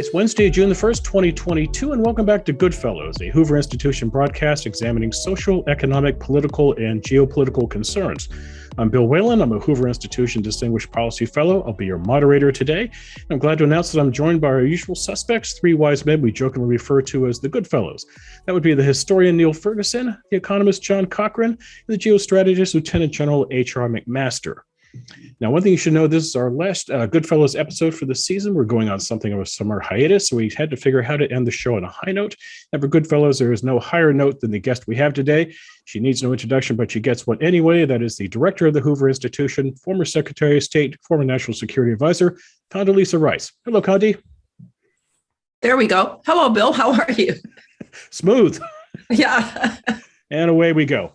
It's Wednesday, June the 1st, 2022, and welcome back to GoodFellows, a Hoover Institution broadcast examining social, economic, political, and geopolitical concerns. I'm Bill Whalen. I'm a Hoover Institution Distinguished Policy Fellow. I'll be your moderator today. I'm glad to announce that I'm joined by our usual suspects, three wise men we jokingly refer to as the GoodFellows. That would be the historian Niall Ferguson, the economist John Cochrane, and the geostrategist Lieutenant General H.R. McMaster. Now, one thing you should know, this is our last GoodFellows episode for the season. We're going on something of a summer hiatus, so we had to figure out how to end the show on a high note. And for GoodFellows, there is no higher note than the guest we have today. She needs no introduction, but she gets one anyway. That is the director of the Hoover Institution, former Secretary of State, former National Security Advisor, Condoleezza Rice. Hello, Condi. There we go. Hello, Bill. How are you? Smooth. Yeah. And away we go.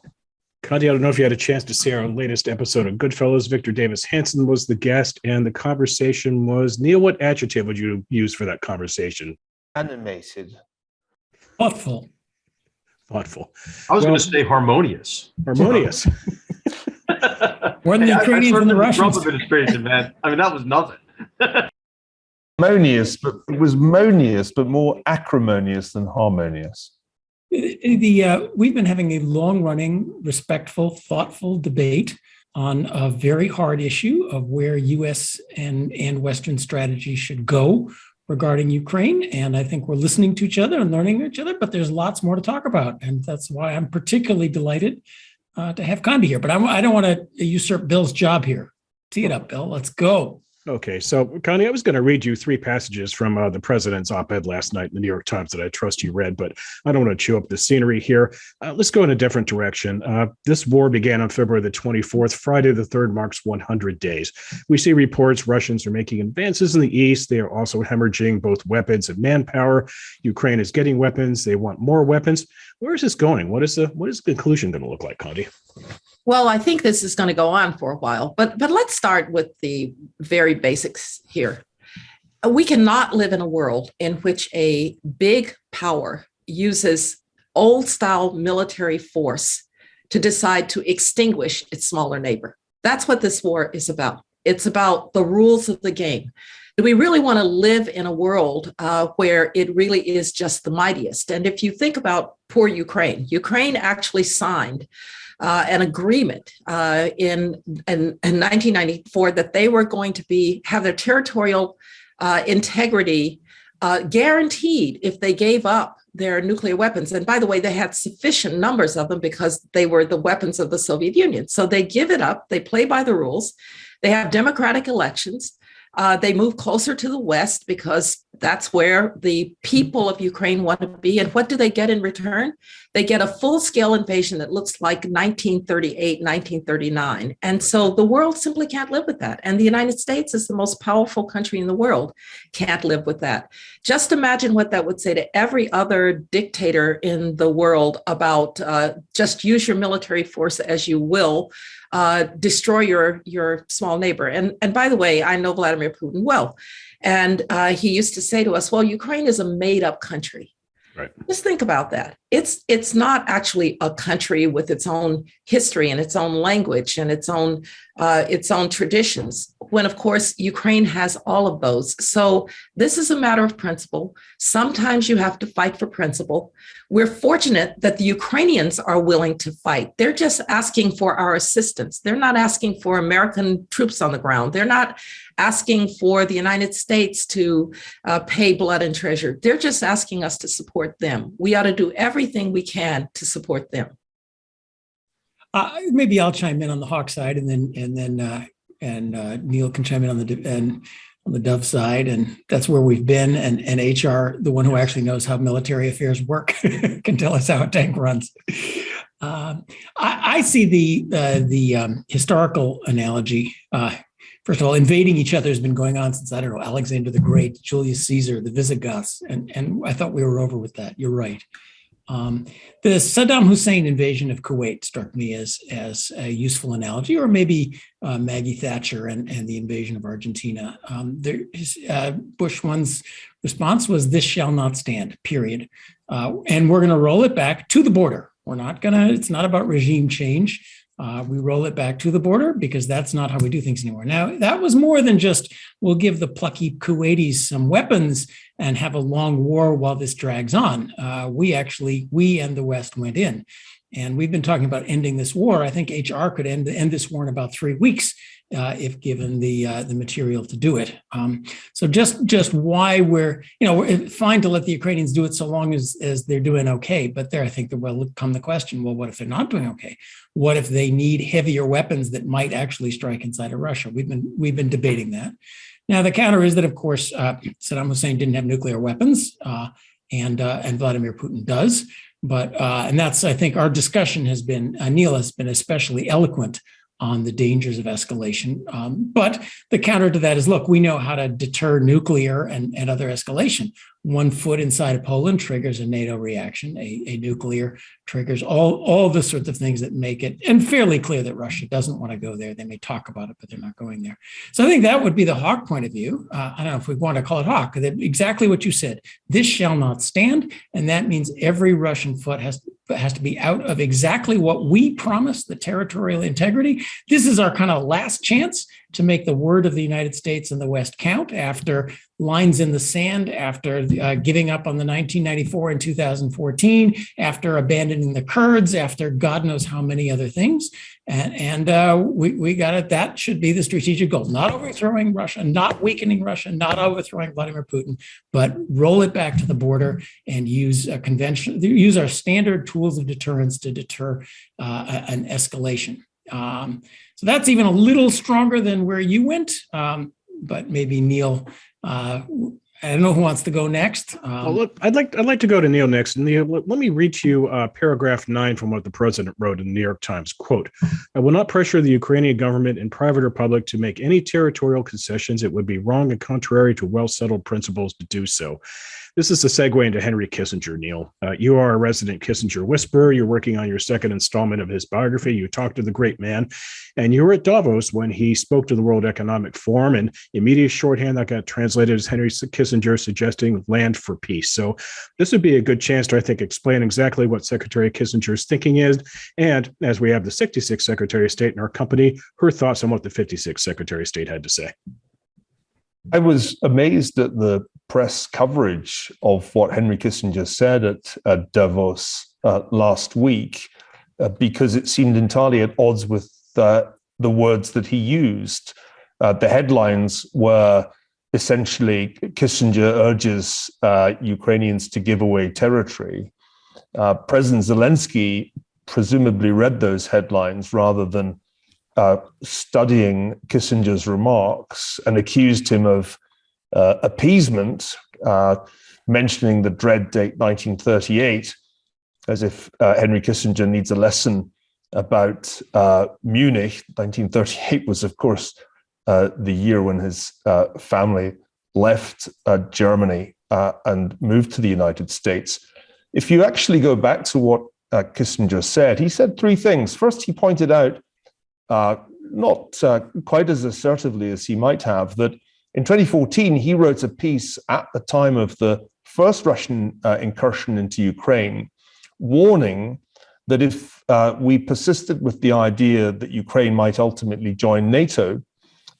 Condi, I don't know if you had a chance to see our latest episode of GoodFellows. Victor Davis Hanson was the guest, and the conversation was, Neil, what adjective would you use for that conversation? Animated. Thoughtful. Thoughtful. I was going to say harmonious. Harmonious. More than the Ukrainians and the Russians. Trump administration, man. I mean, that was nothing. Harmonious, but it was monious, but more acrimonious than harmonious. We've been having a long-running, respectful, thoughtful debate on a very hard issue of where U.S. and Western strategy should go regarding Ukraine. And I think we're listening to each other and learning each other, but there's lots more to talk about. And that's why I'm particularly delighted to have Condi here. But I don't want to usurp Bill's job here. Tee it up, Bill. Let's go. Okay, so Connie, I was going to read you three passages from the president's op-ed last night in the New York Times that I trust you read, but I don't want to chew up the scenery here. Let's go in a different direction. This war began on February the 24th. Friday the 3rd marks 100 days. We see reports Russians are making advances in the east. They are also hemorrhaging both weapons and manpower. Ukraine is getting weapons. They want more weapons. Where is this going? What is the conclusion going to look like, Condi? Well, I think this is going to go on for a while, but let's start with the very basics here. We cannot live in a world in which a big power uses old-style military force to decide to extinguish its smaller neighbor. That's what this war is about. It's about the rules of the game. Do we really want to live in a world where it really is just the mightiest? And if you think about poor Ukraine actually signed an agreement in 1994 that they were going to have their territorial integrity guaranteed if they gave up their nuclear weapons. And by the way, they had sufficient numbers of them because they were the weapons of the Soviet Union. So they give it up. They play by the rules. They have democratic elections. They move closer to the West because that's where the people of Ukraine want to be. And what do they get in return? They get a full-scale invasion that looks like 1938, 1939. And so the world simply can't live with that. And the United States is the most powerful country in the world, can't live with that. Just imagine what that would say to every other dictator in the world about just use your military force as you will, destroy your small neighbor. And by the way, I know Vladimir Putin well. And he used to say to us, well, Ukraine is a made-up country. Right. Just think about that. It's not actually a country with its own history and its own language and its own traditions, when, of course, Ukraine has all of those. So this is a matter of principle. Sometimes you have to fight for principle. We're fortunate that the Ukrainians are willing to fight. They're just asking for our assistance. They're not asking for American troops on the ground. They're not asking for the United States to pay blood and treasure. They're just asking us to support them. We ought to do everything we can to support them. Maybe I'll chime in on the Hawk side, and then Neil can chime in on the Dove side, and that's where we've been. And HR, the one who actually knows how military affairs work, can tell us how a tank runs. I see the historical analogy. First of all, invading each other has been going on since, I don't know, Alexander the Great, Julius Caesar, the Visigoths, and I thought we were over with that. You're right. The Saddam Hussein invasion of Kuwait struck me as a useful analogy, or maybe Maggie Thatcher and the invasion of Argentina. Bush one's response was, "This shall not stand, period." And we're going to roll it back to the border. It's not about regime change. We roll it back to the border because that's not how we do things anymore. Now, that was more than just we'll give the plucky Kuwaitis some weapons and have a long war while this drags on. We and the West went in. And we've been talking about ending this war. I think HR could end this war in about 3 weeks if given the material to do it. So just why we're fine to let the Ukrainians do it so long as they're doing okay. But there, I think there will come the question: well, what if they're not doing okay? What if they need heavier weapons that might actually strike inside of Russia? We've been debating that. Now, the counter is that, of course, Saddam Hussein didn't have nuclear weapons, and Vladimir Putin does. But and that's, I think, our discussion has been, Neil has been especially eloquent on the dangers of escalation. But the counter to that is, look, we know how to deter nuclear and other escalation. 1 foot inside of Poland triggers a NATO reaction. A nuclear triggers all the sorts of things that make it, and fairly clear that Russia doesn't want to go there. They may talk about it, but they're not going there. So I think that would be the hawk point of view. I don't know if we want to call it hawk, exactly what you said. This shall not stand. And that means every Russian foot has to be out of exactly what we promised, the territorial integrity. This is our kind of last chance to make the word of the United States and the West count after lines in the sand, after giving up on the 1994 and 2014, after abandoning the Kurds, after God knows how many other things. And we got it. That should be the strategic goal: not overthrowing Russia, not weakening Russia, not overthrowing Vladimir Putin, but roll it back to the border and use our standard tools of deterrence to deter an escalation. So that's even a little stronger than where you went, but maybe Neil. I don't know who wants to go next. Well, look, I'd like to go to Neil next. Neil, let me read you paragraph 9 from what the president wrote in the New York Times. Quote, "I will not pressure the Ukrainian government and private or public to make any territorial concessions. It would be wrong and contrary to well-settled principles to do so." This is a segue into Henry Kissinger, Neil. You are a resident Kissinger whisperer. You're working on your second installment of his biography. You talked to the great man, and you were at Davos when he spoke to the World Economic Forum, and immediate shorthand that got translated as Henry Kissinger suggesting land for peace. So this would be a good chance to, I think, explain exactly what Secretary Kissinger's thinking is, and as we have the 66th Secretary of State in our company, her thoughts on what the 56th Secretary of State had to say. I was amazed at the press coverage of what Henry Kissinger said at Davos last week, because it seemed entirely at odds with the words that he used. The headlines were essentially, Kissinger urges Ukrainians to give away territory. President Zelensky presumably read those headlines rather than studying Kissinger's remarks, and accused him of appeasement, mentioning the dread date 1938, as if Henry Kissinger needs a lesson about Munich. 1938 was, of course, the year when his family left Germany and moved to the United States. If you actually go back to what Kissinger said, he said 3 things. First, he pointed out, not quite as assertively as he might have, that in 2014, he wrote a piece at the time of the first Russian incursion into Ukraine, warning that if we persisted with the idea that Ukraine might ultimately join NATO,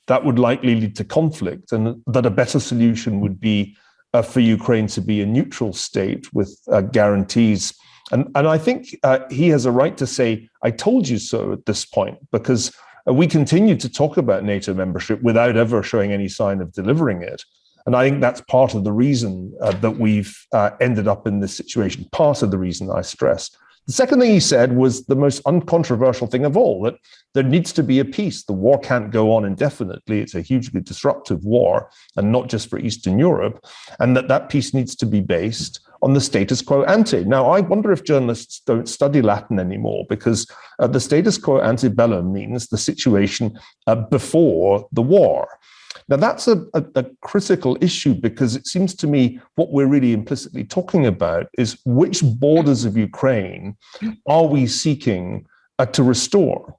that would likely lead to conflict, and that a better solution would be for Ukraine to be a neutral state with guarantees. And I think he has a right to say, "I told you so" at this point, because we continue to talk about NATO membership without ever showing any sign of delivering it. And I think that's part of the reason that we've ended up in this situation, part of the reason I stress. The second thing he said was the most uncontroversial thing of all, that there needs to be a peace. The war can't go on indefinitely. It's a hugely disruptive war, and not just for Eastern Europe, and that peace needs to be based on the status quo ante. Now, I wonder if journalists don't study Latin anymore, because the status quo ante bellum means the situation before the war. Now, that's a critical issue, because it seems to me what we're really implicitly talking about is which borders of Ukraine are we seeking to restore?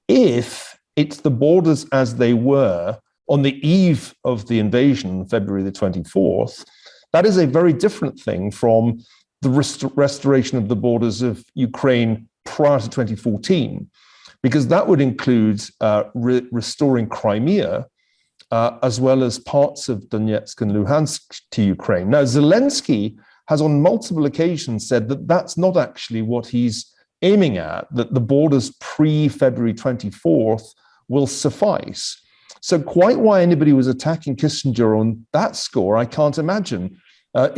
If it's the borders as they were on the eve of the invasion, February the 24th, that is a very different thing from the restoration of the borders of Ukraine prior to 2014, because that would include restoring Crimea, as well as parts of Donetsk and Luhansk to Ukraine. Now, Zelensky has on multiple occasions said that that's not actually what he's aiming at, that the borders pre-February 24th will suffice. So quite why anybody was attacking Kissinger on that score, I can't imagine.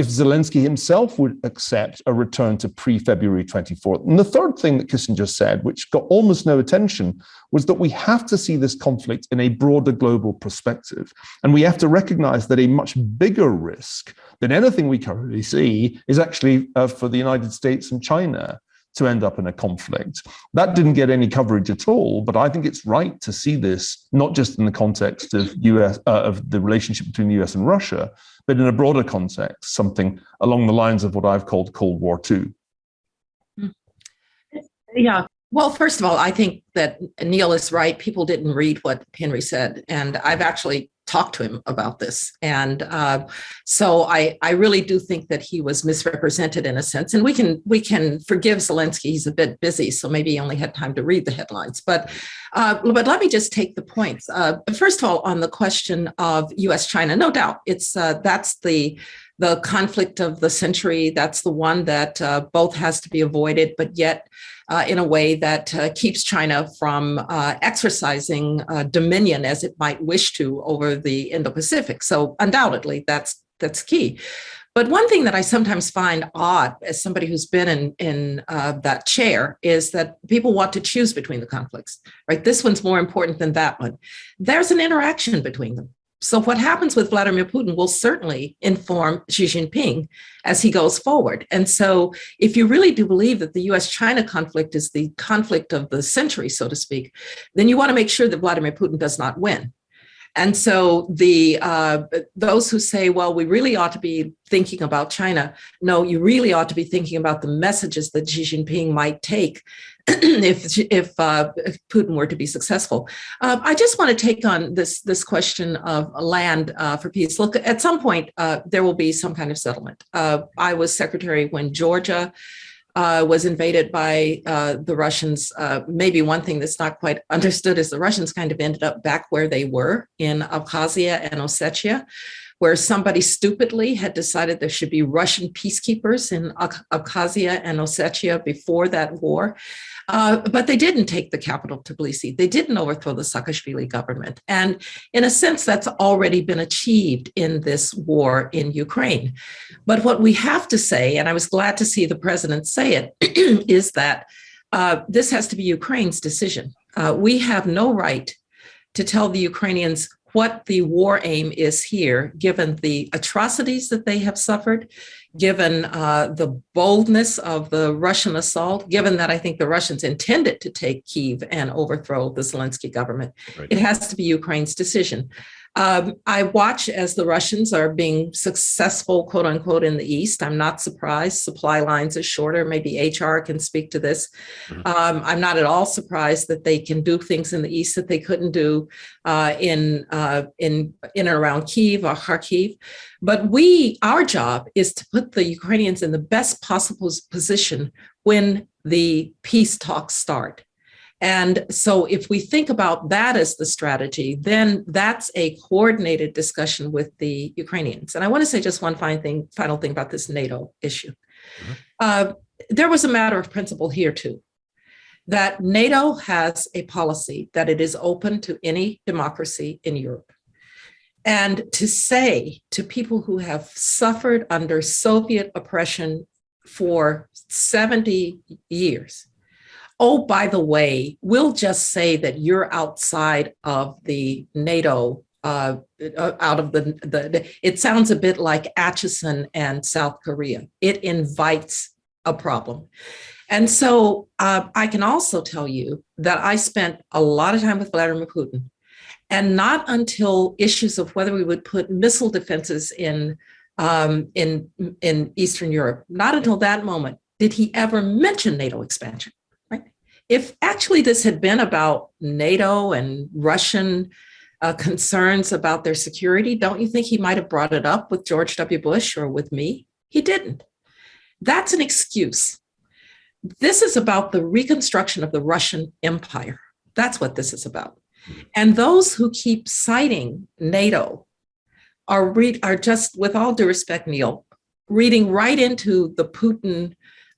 If Zelensky himself would accept a return to pre-February 24th. And the third thing that Kissinger said, which got almost no attention, was that we have to see this conflict in a broader global perspective. And we have to recognize that a much bigger risk than anything we currently see is actually for the United States and China to end up in a conflict. That didn't get any coverage at all, but I think it's right to see this not just in the context of of the relationship between the US and Russia, but in a broader context, something along the lines of what I've called Cold War II. Yeah. Well, first of all, I think that Neil is right. People didn't read what Henry said, and I've actually talked to him about this. And so I really do think that he was misrepresented in a sense. And we can forgive Zelensky. He's a bit busy, so maybe he only had time to read the headlines. But let me just take the points. First of all, on the question of U.S.-China, no doubt, that's the conflict of the century. That's the one that both has to be avoided, but yet in a way that keeps China from exercising dominion as it might wish to over the Indo-Pacific. So undoubtedly, that's key. But one thing that I sometimes find odd as somebody who's been in that chair is that people want to choose between the conflicts, right? This one's more important than that one. There's an interaction between them. So what happens with Vladimir Putin will certainly inform Xi Jinping as he goes forward. And so if you really do believe that the US-China conflict is the conflict of the century, so to speak, then you want to make sure that Vladimir Putin does not win. And so those who say, well, we really ought to be thinking about China, no, you really ought to be thinking about the messages that Xi Jinping might take if Putin were to be successful. I just want to take on this question of land for peace. Look, at some point, there will be some kind of settlement. I was secretary when Georgia was invaded by the Russians. Maybe one thing that's not quite understood is the Russians kind of ended up back where they were in Abkhazia and Ossetia, where somebody stupidly had decided there should be Russian peacekeepers in Abkhazia and Ossetia before that war. But they didn't take the capital, Tbilisi. They didn't overthrow the Saakashvili government. And in a sense, that's already been achieved in this war in Ukraine. But what we have to say, and I was glad to see the president say it, is that this has to be Ukraine's decision. We have no right to tell the Ukrainians what the war aim is here, given the atrocities that they have suffered, given the boldness of the Russian assault, given that I think the Russians intended to take Kyiv and overthrow the Zelensky government. Right. It has to be Ukraine's decision. I watch as the Russians are being successful, quote unquote, in the East. I'm not surprised. Supply lines are shorter. Maybe HR can speak to this. Mm-hmm. I'm not at all surprised that they can do things in the East that they couldn't do in and around Kyiv or Kharkiv. But our job is to put the Ukrainians in the best possible position when the peace talks start. And so if we think about that as the strategy, then that's a coordinated discussion with the Ukrainians. And I want to say just one final thing about this NATO issue. Mm-hmm. There was a matter of principle here too, that NATO has a policy that it is open to any democracy in Europe. And to say to people who have suffered under Soviet oppression for 70 years, oh, by the way, we'll just say that you're outside of the NATO, out of it sounds a bit like Atchison and South Korea. It invites a problem. And so I can also tell you that I spent a lot of time with Vladimir Putin, and not until issues of whether we would put missile defenses in Eastern Europe, not until that moment did he ever mention NATO expansion. If actually this had been about NATO and Russian concerns about their security, don't you think he might have brought it up with George W. Bush or with me? He didn't. That's an excuse. this is about the reconstruction of the Russian Empire. That's what this is about. And those who keep citing NATO are just, with all due respect, Neil, reading right into the Putin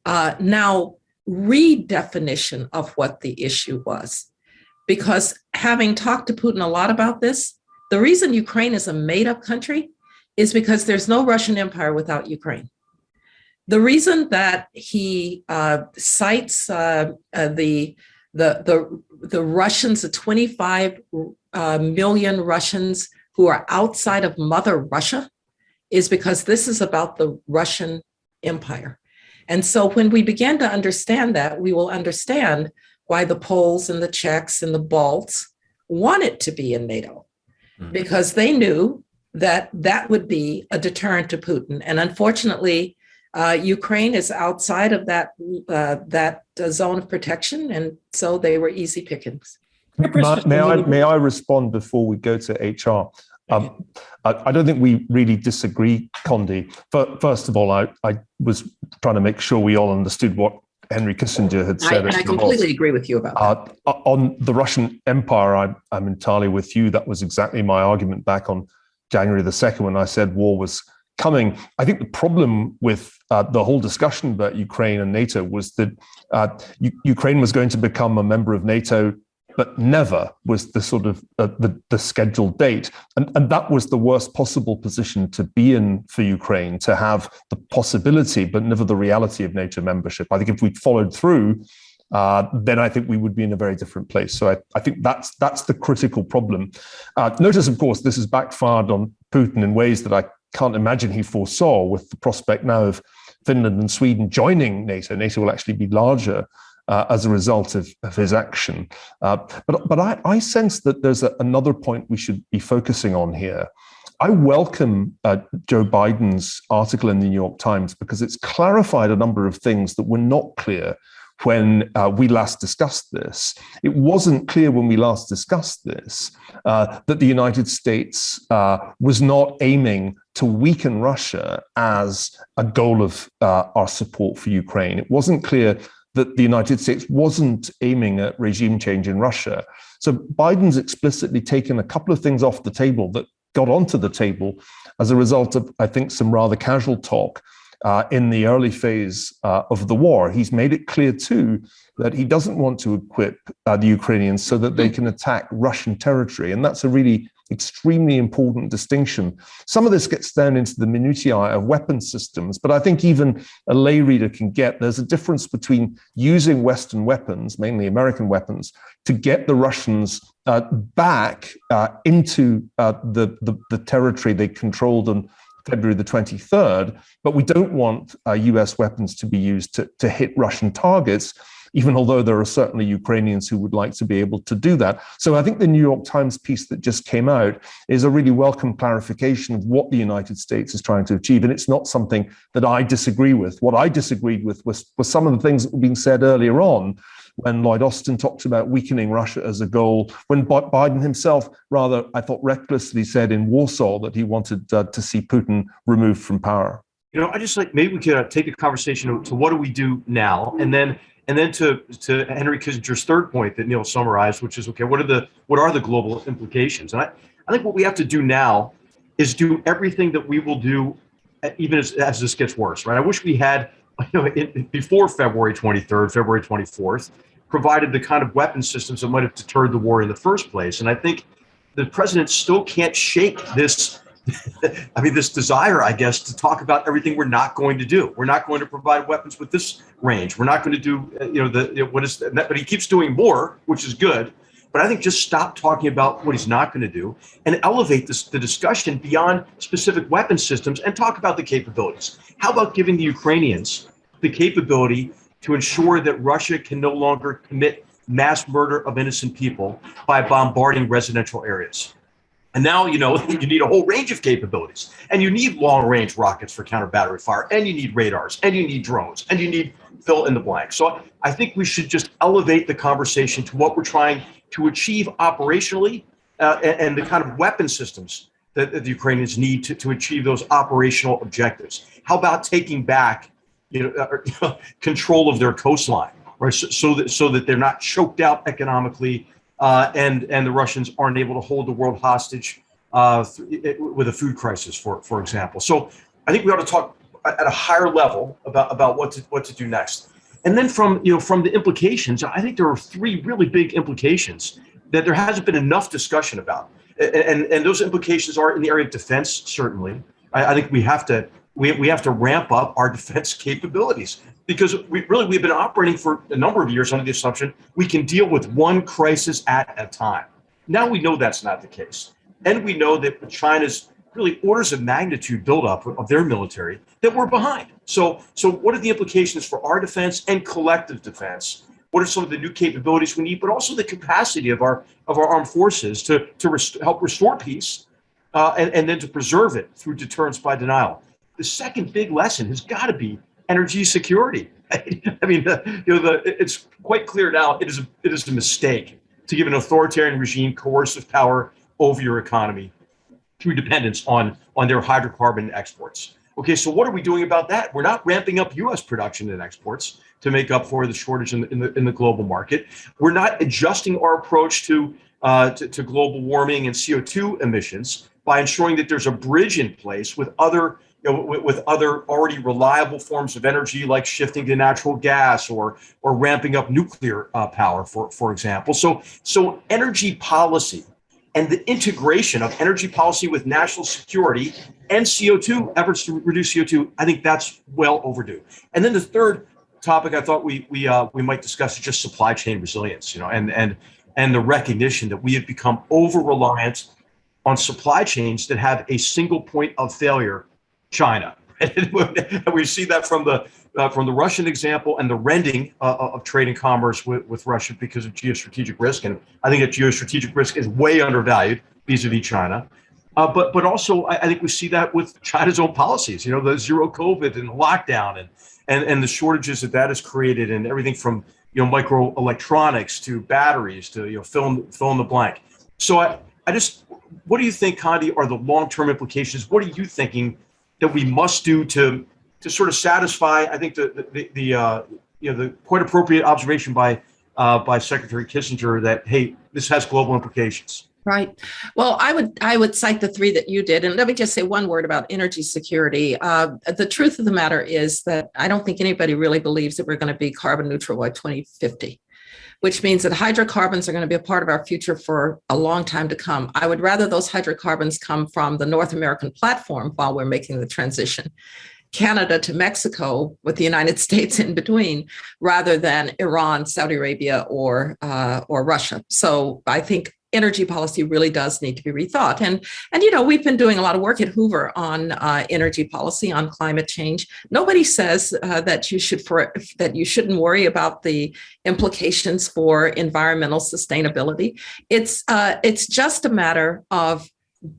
now redefinition of what the issue was. Because having talked to Putin a lot about this, the reason Ukraine is a made-up country is because there's no Russian Empire without Ukraine. The reason that he cites the Russians, the 25 million Russians who are outside of Mother Russia, is because this is about the Russian Empire. And so when we begin to understand that, we will understand why the Poles and the Czechs and the Balts wanted to be in NATO, because they knew that that would be a deterrent to Putin. And unfortunately, Ukraine is outside of that zone of protection, and so they were easy pickings. May I respond before we go to HR? I don't think we really disagree, Condi. First of all, I was trying to make sure we all understood what Henry Kissinger had said. And I completely agree with you about that. On the Russian Empire, I'm entirely with you. That was exactly my argument back on January the 2nd when I said war was coming. I think the problem with the whole discussion about Ukraine and NATO was that Ukraine was going to become a member of NATO, but never was the sort of the scheduled date. And that was the worst possible position to be in for Ukraine, to have the possibility, but never the reality of NATO membership. I think if we'd followed through, then I think we would be in a very different place. So I think that's the critical problem. Notice, of course, this has backfired on Putin in ways that I can't imagine he foresaw, with the prospect now of Finland and Sweden joining NATO. NATO will actually be larger as a result of his action. But I sense that there's another point we should be focusing on here. I welcome Joe Biden's article in the New York Times because it's clarified a number of things that were not clear when we last discussed this. It wasn't clear when we last discussed this that the United States was not aiming to weaken Russia as a goal of our support for Ukraine. It wasn't clear that the United States wasn't aiming at regime change in Russia. So Biden's explicitly taken a couple of things off the table that got onto the table as a result of, I think, some rather casual talk in the early phase of the war. He's made it clear, too, that he doesn't want to equip the Ukrainians so that they can attack Russian territory. And that's a really extremely important distinction. Some of this gets down into the minutiae of weapon systems, but I think even a lay reader can get there's a difference between using Western weapons, mainly American weapons, to get the Russians back into the territory they controlled on February the 23rd, but we don't want US weapons to be used to hit Russian targets, even although there are certainly Ukrainians who would like to be able to do that. So I think the New York Times piece that just came out is a really welcome clarification of what the United States is trying to achieve. And it's not something that I disagree with. What I disagreed with was some of the things that were being said earlier on when Lloyd Austin talked about weakening Russia as a goal, when Biden himself, rather, I thought, recklessly said in Warsaw that he wanted to see Putin removed from power. You know, I just like, maybe we could take the conversation to what do we do now, and then to Henry Kissinger's third point that Neil summarized, which is, okay, what are the global implications? And I think what we have to do now is do everything that we will do, even as this gets worse, right? I wish we had, before February 23rd, February 24th, provided the kind of weapon systems that might have deterred the war in the first place. And I think the president still can't shake this, this desire, I guess, to talk about everything we're not going to do. We're not going to provide weapons with this range. We're not going to do, but he keeps doing more, which is good. But I think just stop talking about what he's not going to do and elevate the discussion beyond specific weapon systems and talk about the capabilities. How about giving the Ukrainians the capability to ensure that Russia can no longer commit mass murder of innocent people by bombarding residential areas? And now, you need a whole range of capabilities, and you need long-range rockets for counter-battery fire, and you need radars, and you need drones, and you need fill in the blank. So I think we should just elevate the conversation to what we're trying to achieve operationally and the kind of weapon systems that the Ukrainians need to achieve those operational objectives. How about taking back control of their coastline, right? So that they're not choked out economically, and the Russians aren't able to hold the world hostage with a food crisis, for example. So I think we ought to talk at a higher level about what to do next. And then from the implications, I think there are three really big implications that there hasn't been enough discussion about. And those implications are in the area of defense, certainly. I think we have to ramp up our defense capabilities, because we've been operating for a number of years under the assumption we can deal with one crisis at a time. Now we know that's not the case. And we know that China's really orders of magnitude buildup of their military, that we're behind. So what are the implications for our defense and collective defense? What are some of the new capabilities we need, but also the capacity of our armed forces to help restore peace, and then to preserve it through deterrence by denial? The second big lesson has got to be energy security. I mean, it's quite clear now it is a mistake to give an authoritarian regime coercive power over your economy through dependence on their hydrocarbon exports. Okay, so what are we doing about that? We're not ramping up U.S. production and exports to make up for the shortage in the global market. We're not adjusting our approach to global warming and CO2 emissions by ensuring that there's a bridge in place with other already reliable forms of energy, like shifting to natural gas or ramping up nuclear power, for example. So energy policy and the integration of energy policy with national security and CO2 efforts to reduce CO2, I think that's well overdue. And then the third topic I thought we might discuss is just supply chain resilience, and the recognition that we have become over-reliant on supply chains that have a single point of failure, China. And we see that from the Russian example and the rending of trade and commerce with Russia because of geostrategic risk. And I think that geostrategic risk is way undervalued vis-a-vis China. But also, I think we see that with China's own policies, the zero COVID and the lockdown and the shortages that has created, and everything from microelectronics to batteries to fill in the blank. So what do you think, Condi, are the long-term implications? What are you thinking that we must do to sort of satisfy, I think, the quite appropriate observation by Secretary Kissinger that, hey, this has global implications? Right. Well, I would cite the three that you did. And let me just say one word about energy security. The truth of the matter is that I don't think anybody really believes that we're going to be carbon neutral by 2050, which means that hydrocarbons are going to be a part of our future for a long time to come. I would rather those hydrocarbons come from the North American platform while we're making the transition, Canada to Mexico with the United States in between, rather than Iran, Saudi Arabia, or Russia. So I think energy policy really does need to be rethought. And we've been doing a lot of work at Hoover on energy policy, on climate change. Nobody says that you shouldn't worry about the implications for environmental sustainability. It's just a matter of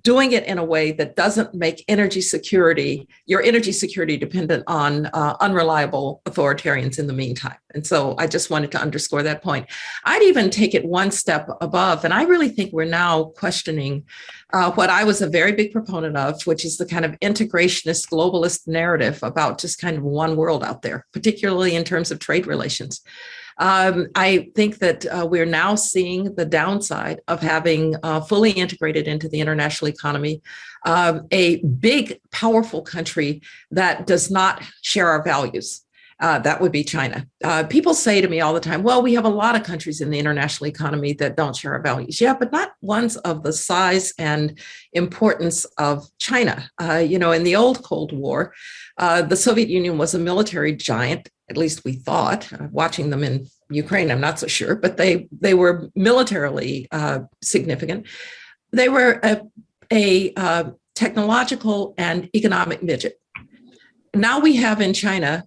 doing it in a way that doesn't make your energy security dependent on unreliable authoritarians in the meantime. And so I just wanted to underscore that point. I'd even take it one step above, and I really think we're now questioning what I was a very big proponent of, which is the kind of integrationist, globalist narrative about just kind of one world out there, particularly in terms of trade relations. I think that we're now seeing the downside of having fully integrated into the international economy a big, powerful country that does not share our values. That would be China. People say to me all the time, well, we have a lot of countries in the international economy that don't share our values. Yeah, but not ones of the size and importance of China. In the old Cold War, the Soviet Union was a military giant. At least we thought. Watching them in Ukraine, I'm not so sure, but they were militarily significant. They were a technological and economic midget. Now we have in China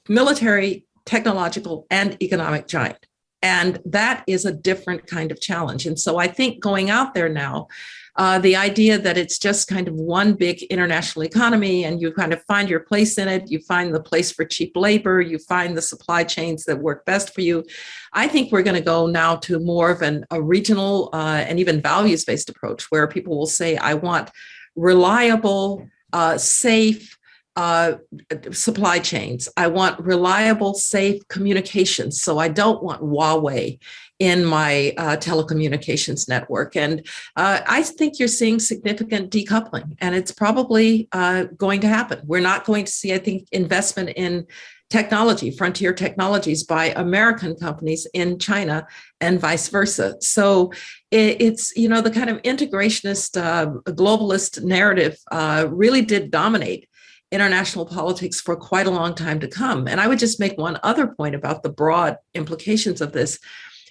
military, technological, and economic giant. And that is a different kind of challenge. And so I think going out there now, the idea that it's just kind of one big international economy and you kind of find your place in it, you find the place for cheap labor, you find the supply chains that work best for you. I think we're going to go now to more of a regional and even values-based approach where people will say, I want reliable, safe, supply chains. I want reliable, safe communications. So I don't want Huawei in my telecommunications network. And I think you're seeing significant decoupling, and it's probably going to happen. We're not going to see, I think, investment in technology, frontier technologies by American companies in China and vice versa. So it's, you know, the kind of integrationist, globalist narrative really did dominate international politics for quite a long time to come. And I would just make one other point about the broad implications of this.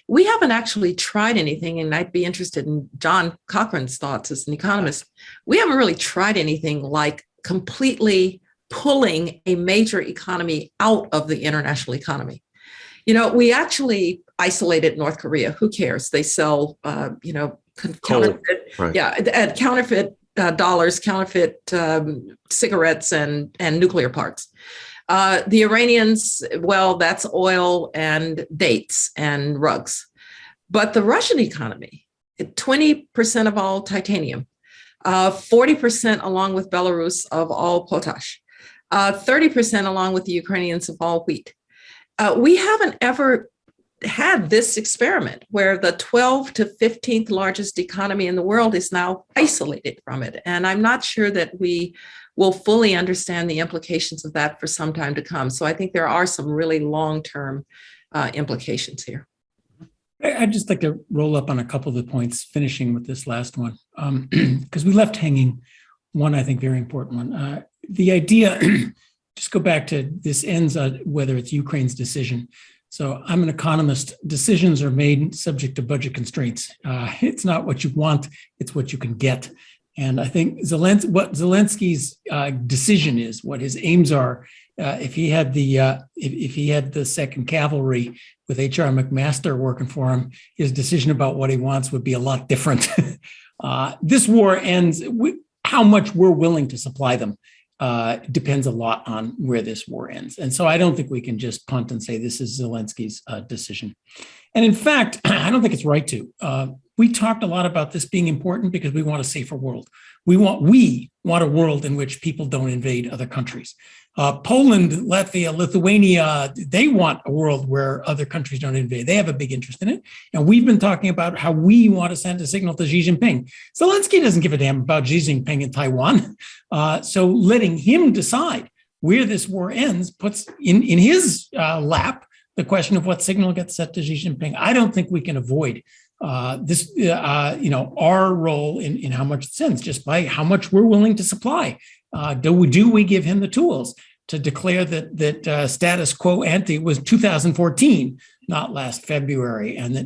We haven't actually tried anything, and I'd be interested in John Cochrane's thoughts as an economist. We haven't really tried anything like completely pulling a major economy out of the international economy. You know, we actually isolated North Korea. Who cares? They sell, counterfeit, right. Counterfeit dollars, counterfeit cigarettes, and nuclear parts. The Iranians, well, that's oil and dates and rugs. But the Russian economy, 20% of all titanium, 40% along with Belarus of all potash, 30% along with the Ukrainians of all wheat. We haven't ever had this experiment where the 12th to 15th largest economy in the world is now isolated from it. And I'm not sure that we will fully understand the implications of that for some time to come. So I think there are some really long-term implications here. I'd just like to roll up on a couple of the points, finishing with this last one, because we left hanging one, I think, very important one. The idea, just go back to this ends on whether it's Ukraine's decision. So I'm an economist. Decisions are made subject to budget constraints. It's not what you want, it's what you can get. And I think what Zelensky's decision is, what his aims are, if he had the Second Cavalry with H.R. McMaster working for him, his decision about what he wants would be a lot different. This war ends with how much we're willing to supply them. Depends a lot on where this war ends. And so I don't think we can just punt and say this is Zelensky's decision. And in fact, I don't think it's right to. We talked a lot about this being important because we want a safer world. We want a world in which people don't invade other countries. Poland, Latvia, Lithuania, they want a world where other countries don't invade. They have a big interest in it. And we've been talking about how we want to send a signal to Xi Jinping. Zelensky doesn't give a damn about Xi Jinping in Taiwan. So letting him decide where this war ends puts in his lap the question of what signal gets set to Xi Jinping. I don't think we can avoid our role in how much it sends just by how much we're willing to supply. Do we give him the tools to declare that status quo ante was 2014, not last February, and that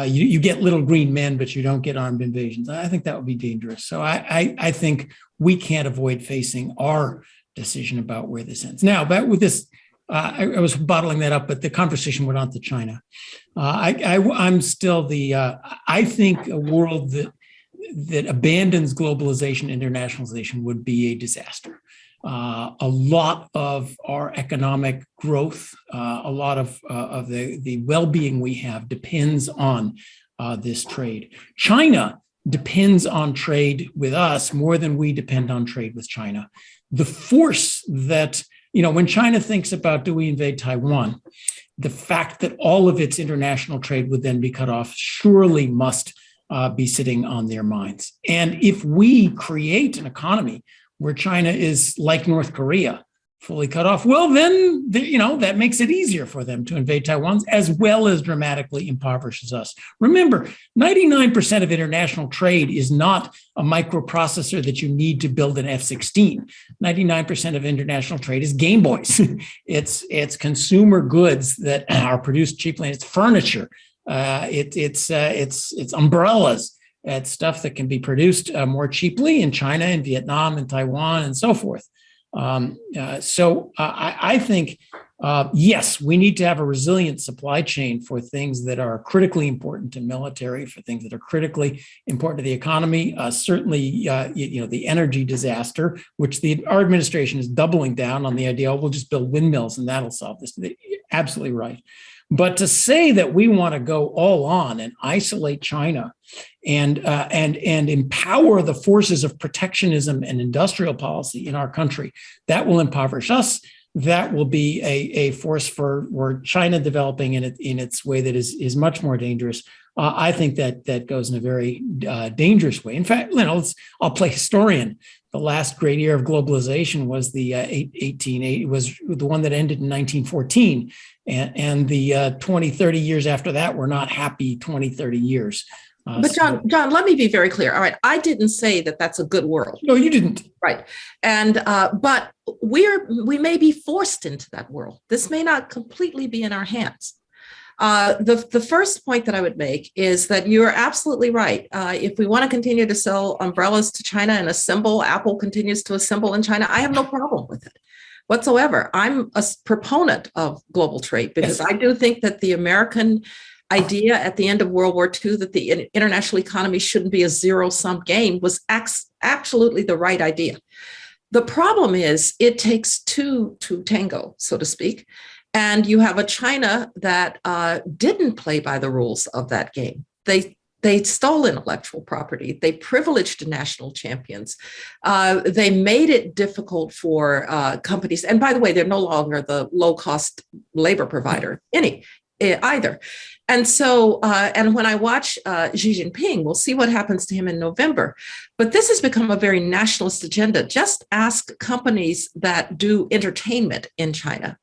you get little green men, but you don't get armed invasions? I think that would be dangerous. So I think we can't avoid facing our decision about where this ends. Now, back with this, I was bottling that up, but the conversation went on to China. I'm still I think a world that abandons globalization, internationalization would be a disaster. A lot of our economic growth, a lot of the well-being we have depends on this trade. China depends on trade with us more than we depend on trade with China. The force that, when China thinks about, do we invade Taiwan, the fact that all of its international trade would then be cut off surely must be sitting on their minds. And if we create an economy where China is like North Korea, fully cut off, well, then, that makes it easier for them to invade Taiwan, as well as dramatically impoverishes us. Remember, 99% of international trade is not a microprocessor that you need to build an F-16. 99% of international trade is Game Boys. It's consumer goods that are produced cheaply. It's furniture. It's umbrellas. It's stuff that can be produced more cheaply in China and Vietnam and Taiwan and so forth. So I think, yes, we need to have a resilient supply chain for things that are critically important to military, for things that are critically important to the economy. Certainly, the energy disaster, which our administration is doubling down on the idea, we'll just build windmills and that'll solve this. Absolutely right. But to say that we want to go all on and isolate China and empower the forces of protectionism and industrial policy in our country, that will impoverish us. That will be a force for China developing in its way that is much more dangerous. I think that goes in a very dangerous way. In fact, I'll play historian. The last great year of globalization was the 1880, was the one that ended in 1914. And the 20, 30 years after that were not happy 20, 30 years. But John, let me be very clear. All right, I didn't say that that's a good world. No, you didn't. Right, and but we may be forced into that world. This may not completely be in our hands. The first point that I would make is that you're absolutely right. If we want to continue to sell umbrellas to China and assemble, Apple continues to assemble in China, I have no problem with it whatsoever. I'm a proponent of global trade because I do think that the American idea at the end of World War II that the international economy shouldn't be a zero-sum game was absolutely the right idea. The problem is it takes two to tango, so to speak. And you have a China that didn't play by the rules of that game. They stole intellectual property. They privileged national champions. They made it difficult for companies. And by the way, they're no longer the low-cost labor provider either. And so, and when I watch Xi Jinping, we'll see what happens to him in November. But this has become a very nationalist agenda. Just ask companies that do entertainment in China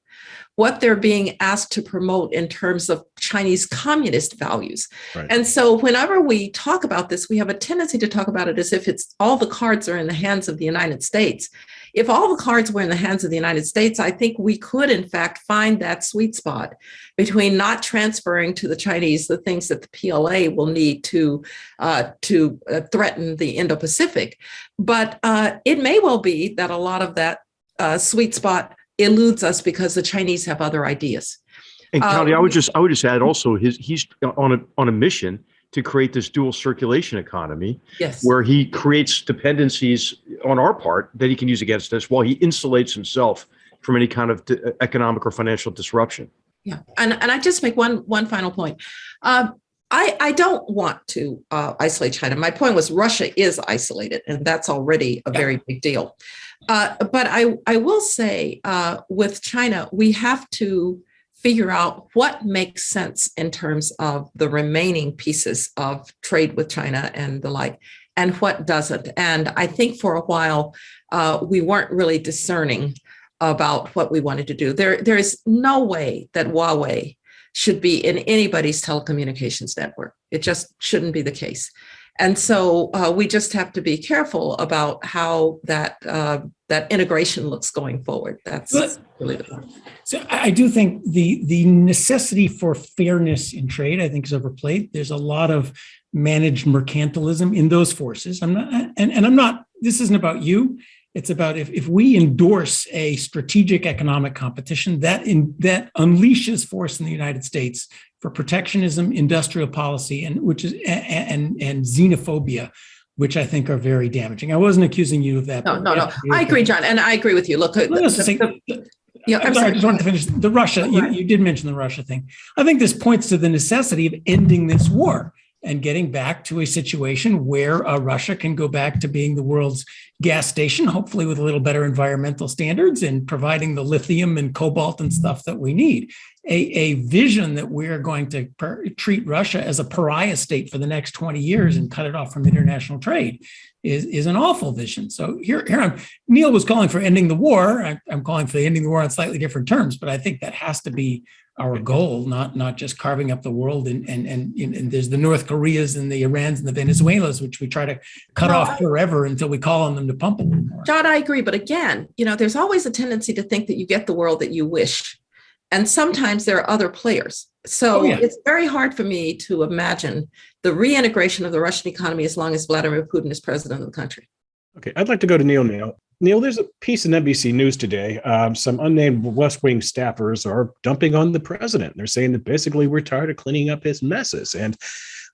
what they're being asked to promote in terms of Chinese communist values. Right. And so whenever we talk about this, we have a tendency to talk about it as if it's all the cards are in the hands of the United States. If all the cards were in the hands of the United States, I think we could, in fact, find that sweet spot between not transferring to the Chinese the things that the PLA will need to threaten the Indo-Pacific. But it may well be that a lot of that sweet spot eludes us because the Chinese have other ideas. And Connie, I would just add also he's on a mission to create this dual circulation economy, where he creates dependencies on our part that he can use against us while he insulates himself from any kind of economic or financial disruption. Yeah, and I just make one final point. I don't want to isolate China. My point was Russia is isolated, and that's already a very big deal. But I will say with China, we have to figure out what makes sense in terms of the remaining pieces of trade with China and the like, and what doesn't. And I think for a while, we weren't really discerning about what we wanted to do. There is no way that Huawei should be in anybody's telecommunications network. It just shouldn't be the case. And so we just have to be careful about how that integration looks going forward. That's really the point. So I do think the necessity for fairness in trade, I think, is overplayed. There's a lot of managed mercantilism in those forces. I'm not. This isn't about you. It's about if we endorse a strategic economic competition that unleashes force in the United States for protectionism, industrial policy, and xenophobia, which I think are very damaging. I wasn't accusing you of that. No. I agree, John, and I agree with you. Look, I'm sorry. I just wanted to finish the Russia. You did mention the Russia thing. I think this points to the necessity of ending this war and getting back to a situation where Russia can go back to being the world's gas station, hopefully with a little better environmental standards and providing the lithium and cobalt and stuff that we need. A vision that we're going to treat Russia as a pariah state for the next 20 years and cut it off from international trade is an awful vision. So here Neil was calling for ending the war. I'm calling for ending the war on slightly different terms, but I think that has to be our goal, not just carving up the world. And there's the North Koreas and the Irans and the Venezuelas, which we try to cut off forever until we call on them to pump a little more. John, I agree. But again, there's always a tendency to think that you get the world that you wish. And sometimes there are other players. So it's very hard for me to imagine the reintegration of the Russian economy as long as Vladimir Putin is president of the country. Okay, I'd like to go to Neil now. Neil, there's a piece in NBC News today. Some unnamed West Wing staffers are dumping on the president. They're saying that basically we're tired of cleaning up his messes. And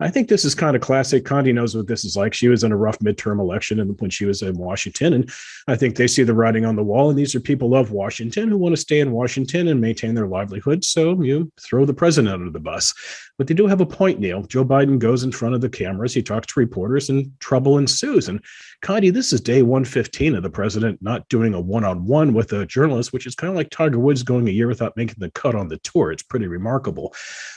I think this is kind of classic. Condi knows what this is like. She was in a rough midterm election and when she was in Washington. And I think they see the writing on the wall. And these are people of Washington who want to stay in Washington and maintain their livelihood. So you throw the president under the bus. But they do have a point, Neil. Joe Biden goes in front of the cameras. He talks to reporters and trouble ensues. And Condi, this is day 115 of the president not doing a one-on-one with a journalist, which is kind of like Tiger Woods going a year without making the cut on the tour. It's pretty remarkable.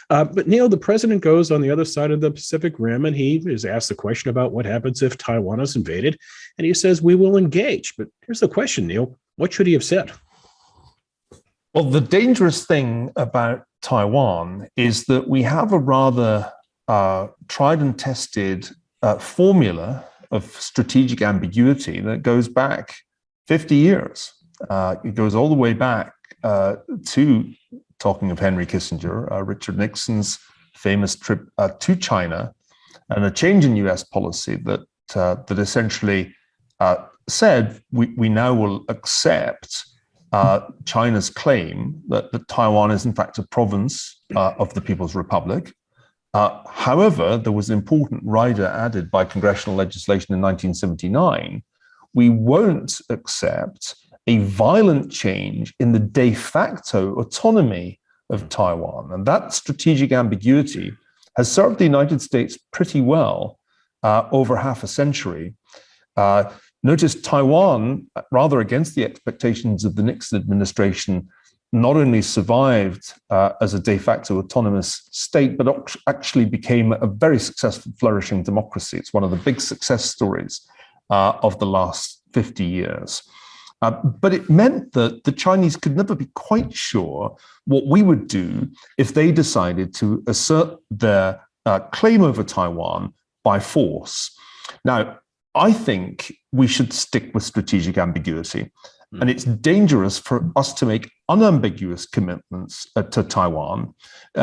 But Neil, the president goes on the other side of the Pacific Rim and he is asked the question about what happens if Taiwan is invaded. And he says, we will engage. But here's the question, Neil, what should he have said? Well, the dangerous thing about Taiwan is that we have a rather tried and tested formula of strategic ambiguity that goes back 50 years. It goes all the way back to, talking of Henry Kissinger, Richard Nixon's famous trip to China, and a change in US policy that essentially said we now will accept China's claim that Taiwan is in fact a province of the People's Republic. However, there was an important rider added by congressional legislation in 1979. We won't accept a violent change in the de facto autonomy of Taiwan. And that strategic ambiguity has served the United States pretty well over half a century. Notice Taiwan, rather against the expectations of the Nixon administration, not only survived as a de facto autonomous state, but actually became a very successful, flourishing democracy. It's one of the big success stories of the last 50 years. But it meant that the Chinese could never be quite sure what we would do if they decided to assert their claim over Taiwan by force. Now, I think we should stick with strategic ambiguity. And it's dangerous for us to make unambiguous commitments to Taiwan,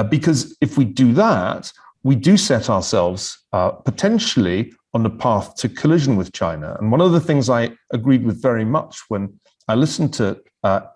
because if we do that, we do set ourselves potentially on the path to collision with China. And one of the things I agreed with very much when I listened to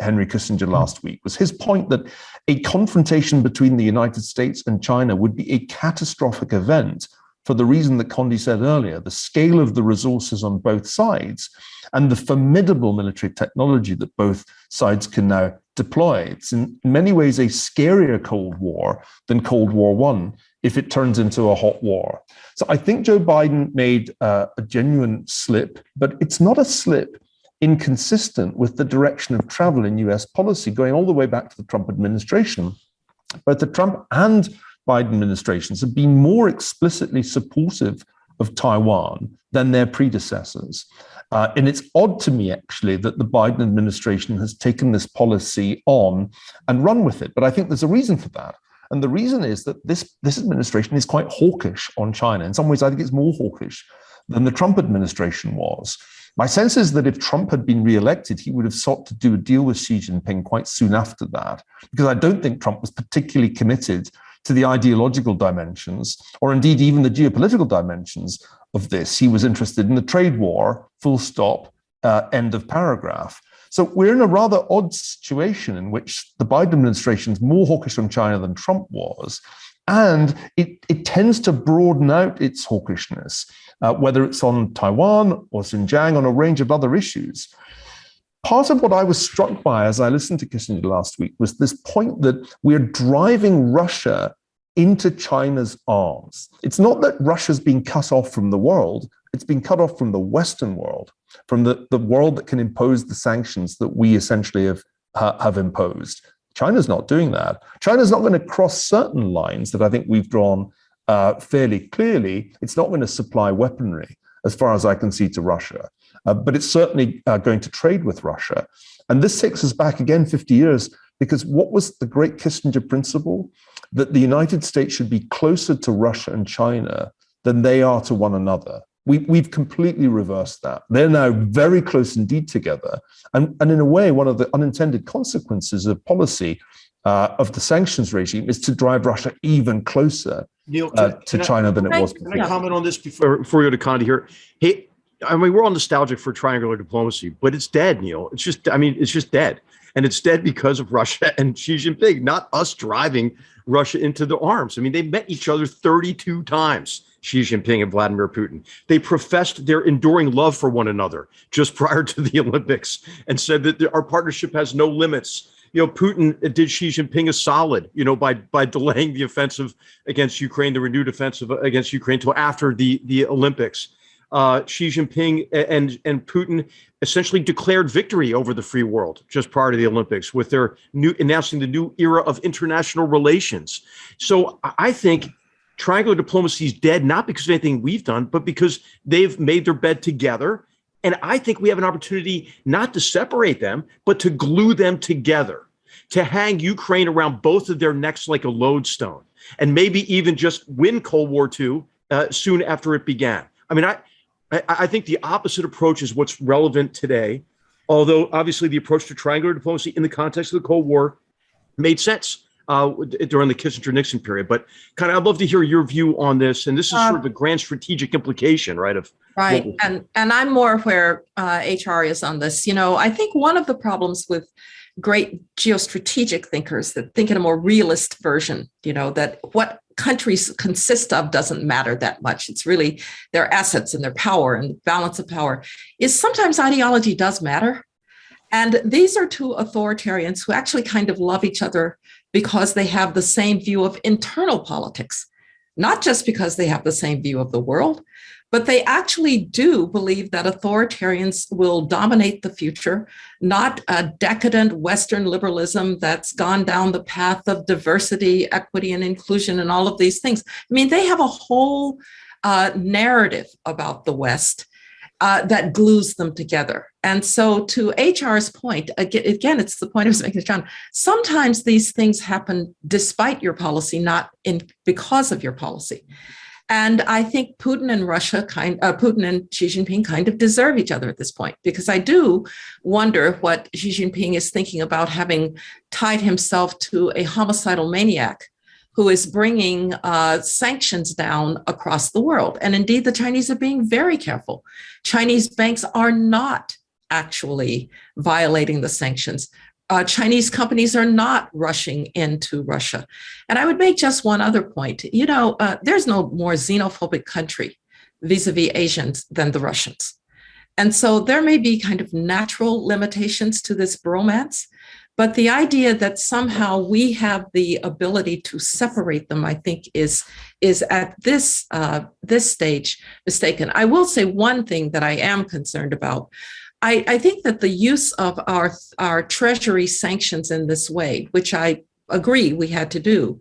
Henry Kissinger last week was his point that a confrontation between the United States and China would be a catastrophic event for the reason that Condi said earlier, the scale of the resources on both sides and the formidable military technology that both sides can now deploy. It's in many ways a scarier Cold War than Cold War I if it turns into a hot war. So I think Joe Biden made a genuine slip, but it's not a slip inconsistent with the direction of travel in US policy, going all the way back to the Trump administration. Both the Trump and Biden administrations have been more explicitly supportive of Taiwan than their predecessors. And it's odd to me, actually, that the Biden administration has taken this policy on and run with it. But I think there's a reason for that. And the reason is that this administration is quite hawkish on China. In some ways, I think it's more hawkish than the Trump administration was. My sense is that if Trump had been reelected, he would have sought to do a deal with Xi Jinping quite soon after that, because I don't think Trump was particularly committed to the ideological dimensions, or indeed even the geopolitical dimensions of this. He was interested in the trade war, full stop, end of paragraph. So we're in a rather odd situation in which the Biden administration is more hawkish on China than Trump was, and it tends to broaden out its hawkishness, whether it's on Taiwan or Xinjiang, on a range of other issues. Part of what I was struck by as I listened to Kissinger last week was this point that we're driving Russia into China's arms. It's not that Russia's being cut off from the world, it's being cut off from the Western world, from the world that can impose the sanctions that we essentially have imposed. China's not doing that. China's not going to cross certain lines that I think we've drawn fairly clearly. It's not going to supply weaponry, as far as I can see, to Russia. But it's certainly going to trade with Russia. And this takes us back again 50 years, because what was the great Kissinger principle? That the United States should be closer to Russia and China than they are to one another. We've completely reversed that. They're now very close indeed together. And in a way, one of the unintended consequences of policy of the sanctions regime is to drive Russia even closer Neil, to China than it was before. Can I comment on this before we go to Condi here? Hey, I mean, we're all nostalgic for triangular diplomacy, but it's dead, Neil. It's just dead. And it's dead because of Russia and Xi Jinping, not us driving Russia into the arms. I mean, they met each other 32 times, Xi Jinping and Vladimir Putin. They professed their enduring love for one another just prior to the Olympics and said that our partnership has no limits. Putin did Xi Jinping a solid, by delaying the offensive against Ukraine, the renewed offensive against Ukraine till after the Olympics. Xi Jinping and Putin essentially declared victory over the free world just prior to the Olympics with their announcing the new era of international relations. So I think triangular diplomacy is dead, not because of anything we've done, but because they've made their bed together. And I think we have an opportunity not to separate them, but to glue them together, to hang Ukraine around both of their necks like a lodestone, and maybe even just win Cold War II soon after it began. I mean, I think the opposite approach is what's relevant today, although obviously the approach to triangular diplomacy in the context of the Cold War made sense during the Kissinger-Nixon period. But kind of, I'd love to hear your view on this. And this is sort of the grand strategic implication, right? Right. And I'm more where HR is on this. I think one of the problems with great geostrategic thinkers that think in a more realist version, that what countries consist of doesn't matter that much. It's really their assets and their power and balance of power, is sometimes ideology does matter. And these are two authoritarians who actually kind of love each other because they have the same view of internal politics, not just because they have the same view of the world, but they actually do believe that authoritarians will dominate the future, not a decadent Western liberalism that's gone down the path of diversity, equity, and inclusion, and all of these things. I mean, they have a whole narrative about the West that glues them together. And so to HR's point, again, it's the point I was making, John, sometimes these things happen despite your policy, not because of your policy. And I think Putin and Putin and Xi Jinping kind of deserve each other at this point, because I do wonder what Xi Jinping is thinking about having tied himself to a homicidal maniac who is bringing sanctions down across the world. And indeed, the Chinese are being very careful. Chinese banks are not actually violating the sanctions. Chinese companies are not rushing into Russia. And I would make just one other point. There's no more xenophobic country vis-a-vis Asians than the Russians. And so there may be kind of natural limitations to this bromance, but the idea that somehow we have the ability to separate them, I think, is at this stage mistaken. I will say one thing that I am concerned about. I think that the use of our Treasury sanctions in this way, which I agree we had to do,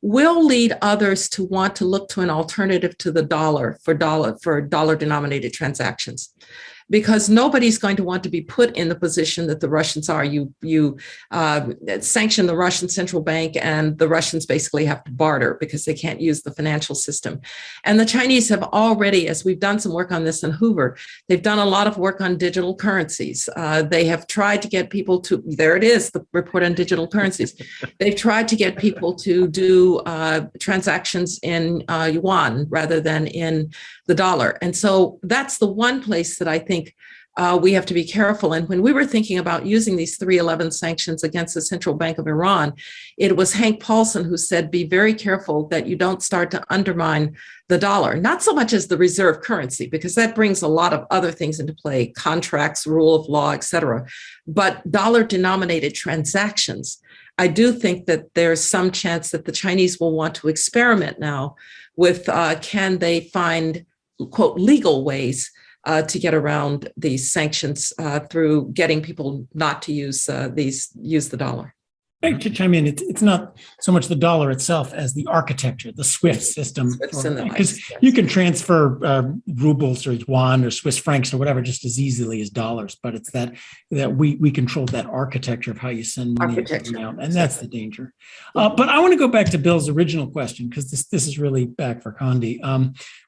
will lead others to want to look to an alternative to the dollar for dollar-denominated transactions, because nobody's going to want to be put in the position that the Russians are. You sanction the Russian central bank, and the Russians basically have to barter because they can't use the financial system. And the Chinese have already, as we've done some work on this in Hoover, they've done a lot of work on digital currencies. They have tried to get people to, there it is, the report on digital currencies. They've tried to get people to do transactions in yuan rather than in the dollar. And so that's the one place that I think we have to be careful. And when we were thinking about using these 311 sanctions against the Central Bank of Iran, it was Hank Paulson who said, be very careful that you don't start to undermine the dollar, not so much as the reserve currency, because that brings a lot of other things into play, contracts, rule of law, et cetera. But dollar-denominated transactions, I do think that there's some chance that the Chinese will want to experiment now with can they find, quote, legal ways to get around these sanctions through getting people not to use the dollar. To chime in, it's not so much the dollar itself as the architecture, the SWIFT system, because you can transfer rubles or yuan or Swiss francs or whatever just as easily as dollars, but it's that we control that architecture of how you send money out, and that's the danger. But I want to go back to Bill's original question, because this is really back for Condi,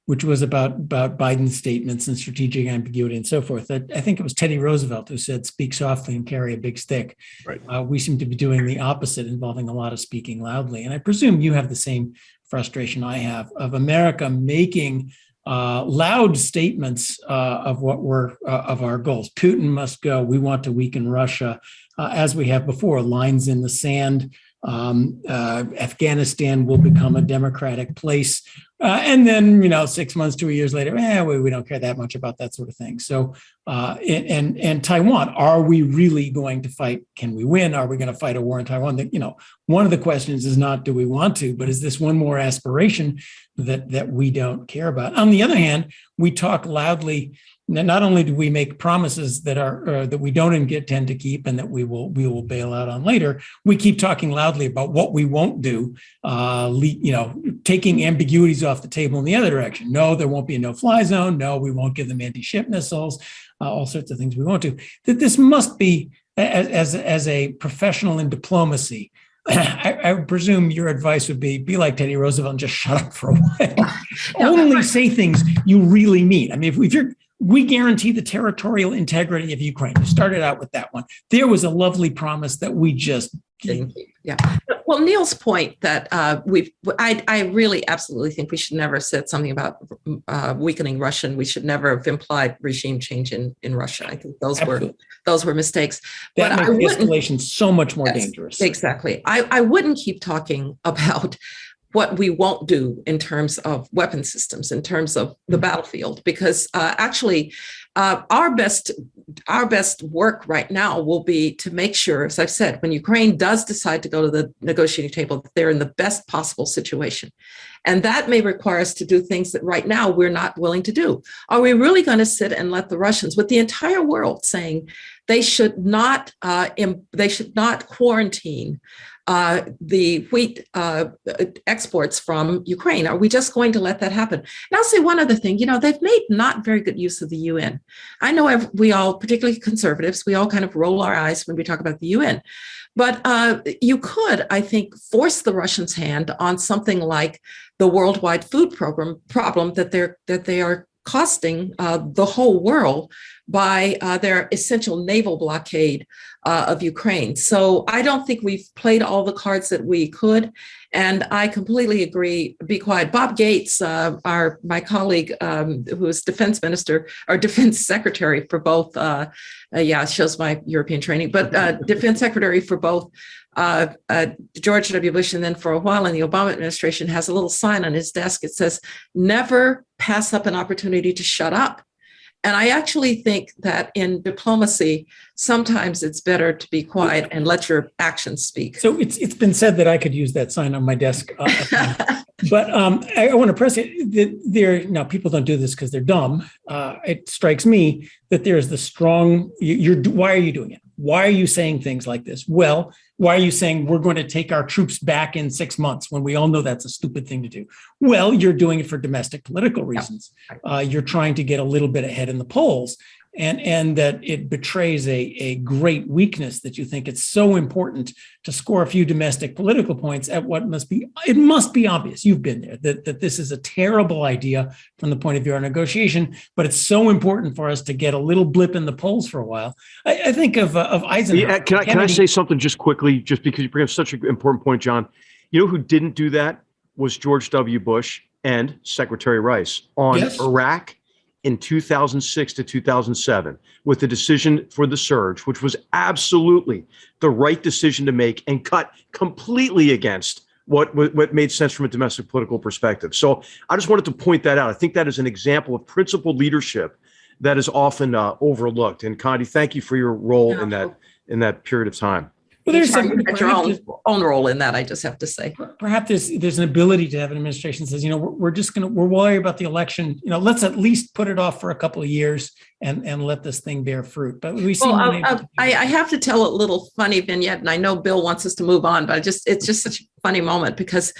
which was about Biden's statements and strategic ambiguity and so forth. I think it was Teddy Roosevelt who said, speak softly and carry a big stick. Right. We seem to be doing the opposite, involving a lot of speaking loudly. And I presume you have the same frustration I have of America making loud statements of what were of our goals. Putin must go. We want to weaken Russia, as we have before. Lines in the sand. Afghanistan will become a democratic place. And then, 6 months to a year later, we don't care that much about that sort of thing. So, and Taiwan, are we really going to fight? Can we win? Are we going to fight a war in Taiwan? One of the questions is not, do we want to, but is this one more aspiration that we don't care about? On the other hand, we talk loudly. Not only do we make promises that are that we don't intend to keep and that we will bail out on later, we keep talking loudly about what we won't do, taking ambiguities off the table in the other direction. No, there won't be a no-fly zone. No, we won't give them anti-ship missiles, all sorts of things we won't do. That this must be, as a professional in diplomacy, I presume your advice would be like Teddy Roosevelt and just shut up for a while. Only say things you really mean. I mean, we guarantee the territorial integrity of Ukraine. You started out with that one. There was a lovely promise that we just didn't keep. Yeah. Well, Neil's point that I really absolutely think we should never have said something about weakening Russia. And we should never have implied regime change in Russia. I think those were mistakes. That makes the escalation so much more dangerous. Exactly. I wouldn't keep talking about what we won't do in terms of weapon systems, in terms of the battlefield, because actually our best work right now will be to make sure, as I've said, when Ukraine does decide to go to the negotiating table, they're in the best possible situation. And that may require us to do things that right now we're not willing to do. Are we really going to sit and let the Russians, with the entire world saying they should not quarantine the wheat exports from Ukraine? Are we just going to let that happen? And I'll say one other thing. They've made not very good use of the UN. I know we all, particularly conservatives, we all kind of roll our eyes when we talk about the UN. But you could, I think, force the Russians' hand on something like the worldwide food problem that they are costing the whole world by their essential naval blockade of Ukraine. So I don't think we've played all the cards that we could. And I completely agree. Be quiet. Bob Gates, my colleague, who is defense minister or defense secretary for both, it shows my European training, but defense secretary for both George W. Bush and then for a while in the Obama administration, has a little sign on his desk. It says, "Never pass up an opportunity to shut up." And I actually think that in diplomacy, sometimes it's better to be quiet and let your actions speak. So it's been said that I could use that sign on my desk. But I want to press it. Now, people don't do this because they're dumb. It strikes me that there's the strong, why are you doing it? Why are you saying things like this? Well, why are you saying we're going to take our troops back in 6 months when we all know that's a stupid thing to do? Well, you're doing it for domestic political reasons. You're trying to get a little bit ahead in the polls. And that it betrays a great weakness that you think it's so important to score a few domestic political points at what must be obvious. You've been there, that this is a terrible idea from the point of view of negotiation, but it's so important for us to get a little blip in the polls for a while. I think of Eisenhower. Yeah, can I say something just quickly, just because you bring up such an important point, John? You know who didn't do that was George W. Bush and Secretary Rice on Iraq in 2006 to 2007 with the decision for the surge, which was absolutely the right decision to make and cut completely against what made sense from a domestic political perspective. So I just wanted to point that out. I think that is an example of principled leadership that is often overlooked. And Condi, thank you for your role in that period of time. Well, there's your own role in that, I just have to say. Perhaps there's an ability to have an administration that says, we're worried about the election. Let's at least put it off for a couple of years and let this thing bear fruit. But we see. I have to tell a little funny vignette, and I know Bill wants us to move on, but it's just such a funny moment because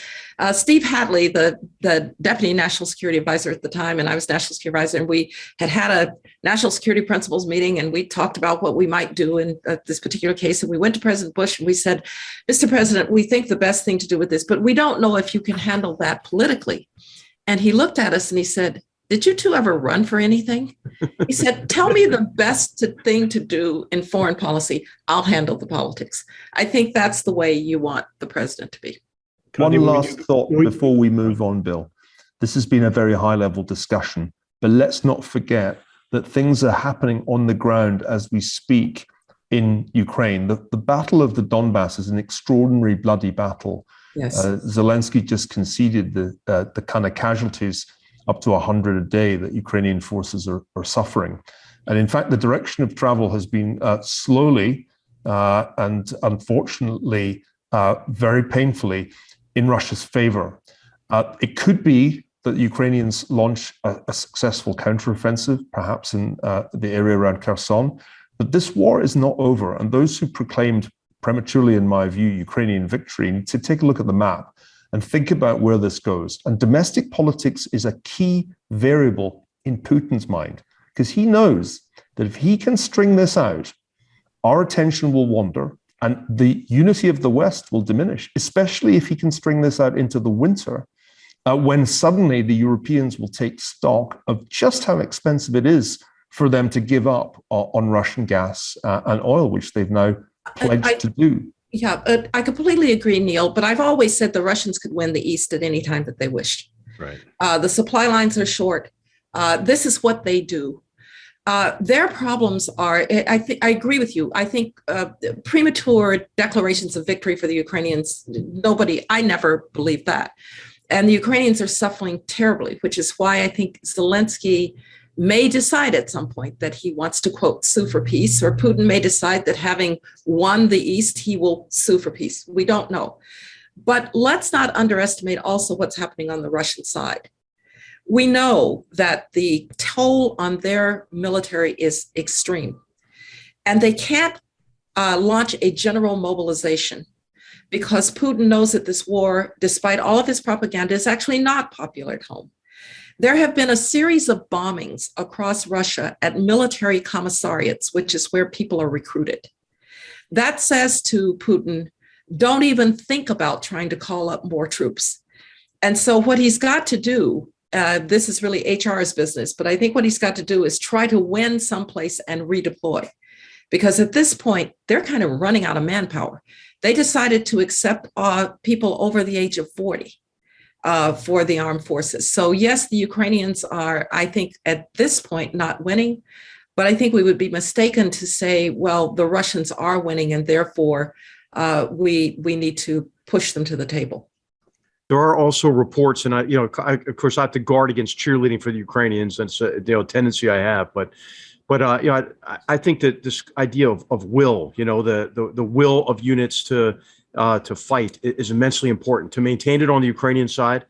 Steve Hadley, the Deputy National Security Advisor at the time, and I was National Security Advisor, and we had a National Security Principles meeting, and we talked about what we might do in this particular case. And we went to President Bush and we said, "Mr. President, we think the best thing to do with this, but we don't know if you can handle that politically." And he looked at us and he said, "Did you two ever run for anything?" He said, "Tell me the best thing to do in foreign policy. I'll handle the politics." I think that's the way you want the president to be. One last thought before we move on, Bill. This has been a very high-level discussion, but let's not forget that things are happening on the ground as we speak in Ukraine. The Battle of the Donbass is an extraordinary bloody battle. Yes. Zelensky just conceded the kind of casualties up to 100 a day that Ukrainian forces are suffering. And in fact, the direction of travel has been slowly and unfortunately very painfully in Russia's favor. It could be that the Ukrainians launch a successful counteroffensive, perhaps in the area around Kherson. But this war is not over. And those who proclaimed prematurely, in my view, Ukrainian victory need to take a look at the map and think about where this goes. And domestic politics is a key variable in Putin's mind, because he knows that if he can string this out, our attention will wander and the unity of the West will diminish, especially if he can string this out into the winter, when suddenly the Europeans will take stock of just how expensive it is for them to give up on Russian gas and oil, which they've now pledged to do. Yeah, I completely agree, Neil, but I've always said the Russians could win the East at any time that they wished. Right. The supply lines are short. This is what they do. Their problems are, I agree with you. I think premature declarations of victory for the Ukrainians, I never believed that. And the Ukrainians are suffering terribly, which is why I think Zelensky may decide at some point that he wants to, quote, sue for peace, or Putin may decide that having won the East, he will sue for peace. We don't know. But let's not underestimate also what's happening on the Russian side. We know that the toll on their military is extreme, and they can't launch a general mobilization because Putin knows that this war, despite all of his propaganda, is actually not popular at home. There have been a series of bombings across Russia at military commissariats, which is where people are recruited. That says to Putin, don't even think about trying to call up more troops. And so what he's got to do, this is really HR's business, but I think what he's got to do is try to win someplace and redeploy. Because at this point, they're kind of running out of manpower. They decided to accept people over the age of 40 for the armed forces. So yes, the Ukrainians are, I think, at this point, not winning, but I think we would be mistaken to say, well, the Russians are winning, and therefore we need to push them to the table. There are also reports, and of course, I have to guard against cheerleading for the Ukrainians. That's a tendency I have, but I think that this idea of will, the will of units to fight is immensely important, to maintain it on the Ukrainian side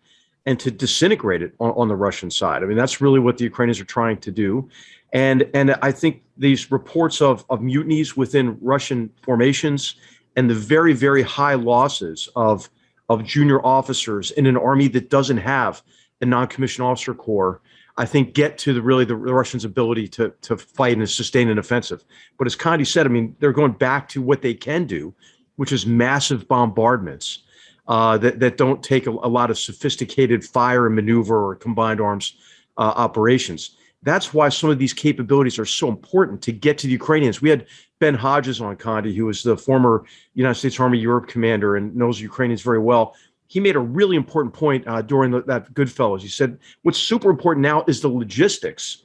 and to disintegrate it on the Russian side. I mean, that's really what the Ukrainians are trying to do. And I think these reports of mutinies within Russian formations and the very, very high losses of junior officers in an army that doesn't have a non-commissioned officer corps, I think get to the Russians' ability to fight and sustain an offensive. But as Condi said, I mean, they're going back to what they can do, which is massive bombardments that don't take a lot of sophisticated fire and maneuver or combined arms operations. That's why some of these capabilities are so important to get to the Ukrainians. We had Ben Hodges on, Condi, who was the former United States Army Europe commander and knows Ukrainians very well. He made a really important point during that GoodFellows. He said, what's super important now is the logistics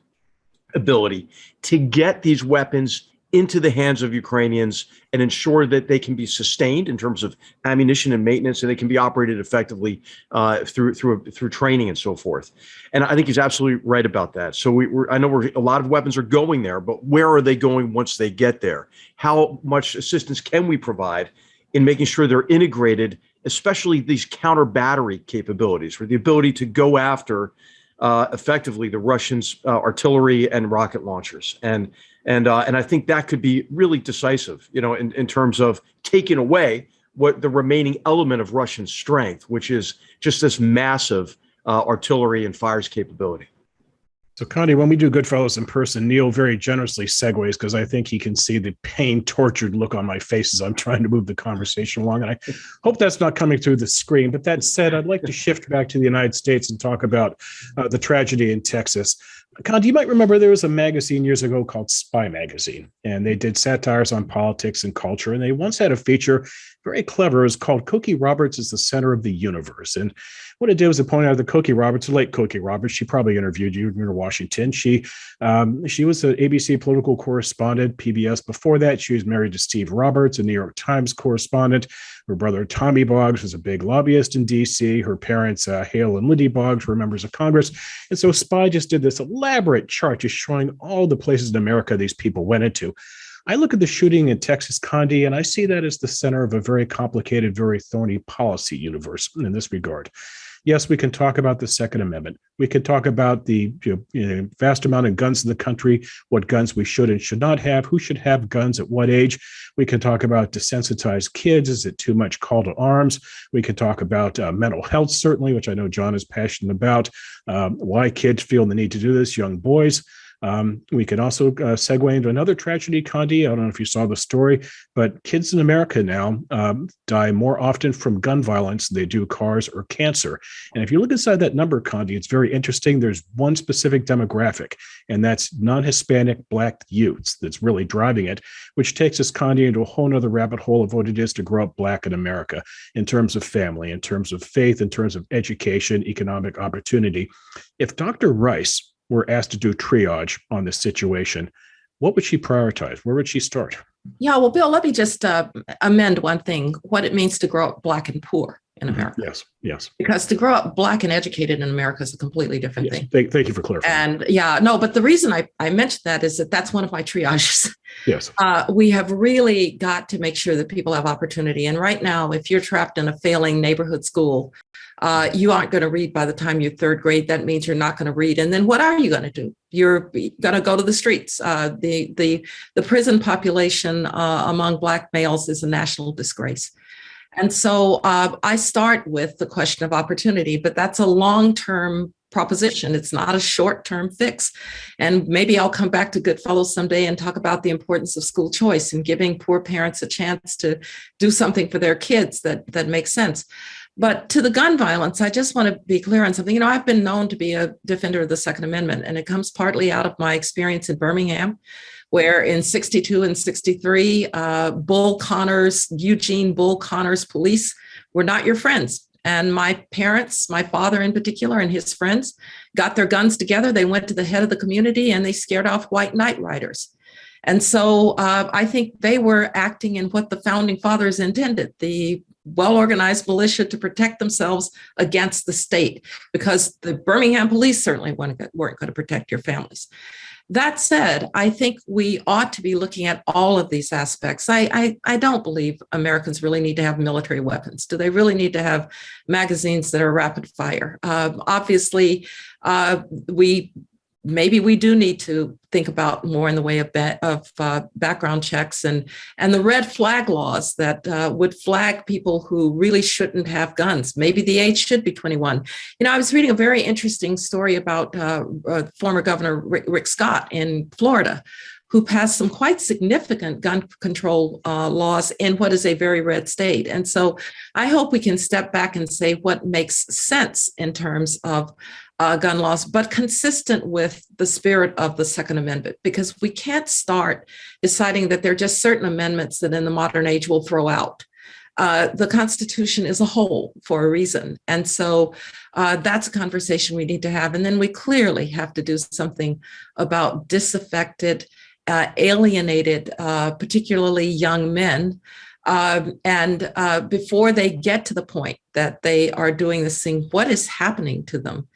ability to get these weapons into the hands of Ukrainians and ensure that they can be sustained in terms of ammunition and maintenance, and they can be operated effectively through training and so forth. And I think he's absolutely right about that. So I know a lot of weapons are going there, but where are they going once they get there? How much assistance can we provide in making sure they're integrated, especially these counter battery capabilities, or the ability to go after effectively the Russians' artillery and rocket launchers. And I think that could be really decisive, in terms of taking away what the remaining element of Russian strength, which is just this massive artillery and fires capability. So, Condi, when we do GoodFellows in person, Neil very generously segues because I think he can see the pain, tortured look on my face as I'm trying to move the conversation along. And I hope that's not coming through the screen. But that said, I'd like to shift back to the United States and talk about the tragedy in Texas. Condi, you might remember there was a magazine years ago called Spy Magazine, and they did satires on politics and culture. And they once had a feature very clever. It was called Cokie Roberts is the Center of the Universe. And what it did was it pointed out that Cokie Roberts, the late Cokie Roberts, she probably interviewed you in Washington. She was an ABC political correspondent, PBS. Before that, she was married to Steve Roberts, a New York Times correspondent. Her brother, Tommy Boggs, was a big lobbyist in D.C. Her parents, Hale and Lindy Boggs, were members of Congress. And so SPY just did this elaborate chart just showing all the places in America these people went into. I look at the shooting in Texas Condi, and I see that as the center of a very complicated, very thorny policy universe in this regard. Yes, we can talk about the Second Amendment. We can talk about the vast amount of guns in the country, what guns we should and should not have, who should have guns at what age. We can talk about desensitized kids. Is it too much call to arms? We can talk about mental health, certainly, which I know John is passionate about, why kids feel the need to do this, young boys. We can also segue into another tragedy, Condi. I don't know if you saw the story, but kids in America now die more often from gun violence than they do cars or cancer. And if you look inside that number, Condi, it's very interesting. There's one specific demographic, and that's non-Hispanic Black youths that's really driving it, which takes us, Condi, into a whole nother rabbit hole of what it is to grow up Black in America in terms of family, in terms of faith, in terms of education, economic opportunity. If Dr. Rice were asked to do triage on this situation, what would she prioritize? Where would she start? Yeah, well, Bill, let me just amend one thing, what it means to grow up Black and poor in America. Yes. Because to grow up Black and educated in America is a completely different thing. Thank you for clarifying. And but the reason I mentioned that is that that's one of my triages. Yes. We have really got to make sure that people have opportunity. And right now, if you're trapped in a failing neighborhood school, you aren't going to read by the time you're third grade. That means you're not going to read. And then what are you going to do? You're going to go to the streets. The prison population among Black males is a national disgrace. And so I start with the question of opportunity, but that's a long-term proposition. It's not a short-term fix. And maybe I'll come back to GoodFellows someday and talk about the importance of school choice and giving poor parents a chance to do something for their kids that makes sense. But to the gun violence, I just want to be clear on something. I've been known to be a defender of the Second Amendment, and it comes partly out of my experience in Birmingham, where in 62 and 63, Eugene Bull Connors police were not your friends. And my parents, my father in particular, and his friends got their guns together. They went to the head of the community and they scared off white night riders. And so I think they were acting in what the founding fathers intended, the well-organized militia to protect themselves against the state, because the Birmingham police certainly weren't going to protect your families. That said, I think we ought to be looking at all of these aspects. I don't believe Americans really need to have military weapons. Do they really need to have magazines that are rapid fire? Obviously, maybe we do need to think about more in the way of background checks and the red flag laws that would flag people who really shouldn't have guns. Maybe the age should be 21. I was reading a very interesting story about former Governor Rick Scott in Florida, who passed some quite significant gun control laws in what is a very red state. And so I hope we can step back and say what makes sense in terms of gun laws, but consistent with the spirit of the Second Amendment, because we can't start deciding that there are just certain amendments that in the modern age we'll throw out. The Constitution is a whole for a reason. And so that's a conversation we need to have. And then we clearly have to do something about disaffected, alienated, particularly young men. And before they get to the point that they are doing this thing, what is happening to them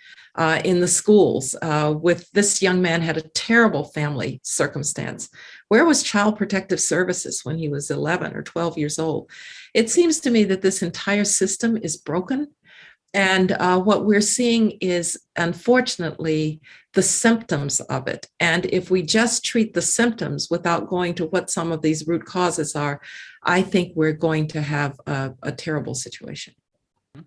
in the schools? With this young man had a terrible family circumstance. Where was Child Protective Services when he was 11 or 12 years old? It seems to me that this entire system is broken. And what we're seeing is, unfortunately, the symptoms of it. And if we just treat the symptoms without going to what some of these root causes are, I think we're going to have a terrible situation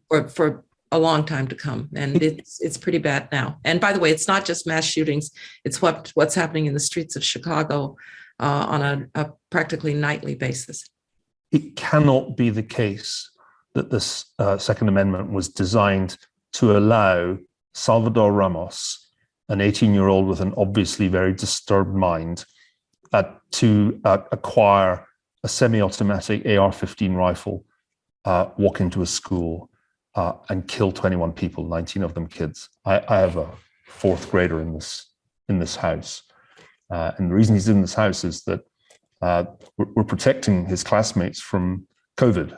for a long time to come. And it's pretty bad now. And by the way, it's not just mass shootings. It's what's happening in the streets of Chicago on a practically nightly basis. It cannot be the case that this Second Amendment was designed to allow Salvador Ramos, an 18-year-old with an obviously very disturbed mind, to acquire a semi-automatic AR-15 rifle walk into a school and kill 21 people, 19 of them kids. I have a fourth grader in this house. And the reason he's in this house is that we're protecting his classmates from COVID.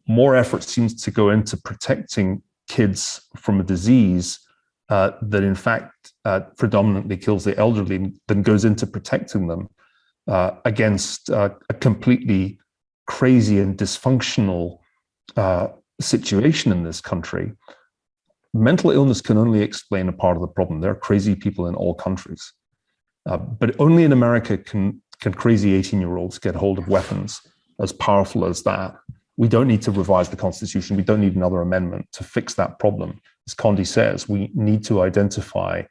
More effort seems to go into protecting kids from a disease that in fact predominantly kills the elderly than goes into protecting them against a completely crazy and dysfunctional situation in this country. Mental illness can only explain a part of the problem. There are crazy people in all countries. But only in America can crazy 18-year-olds get hold of weapons as powerful as that. We don't need to revise the Constitution. We don't need another amendment to fix that problem. As Condi says, we need to identify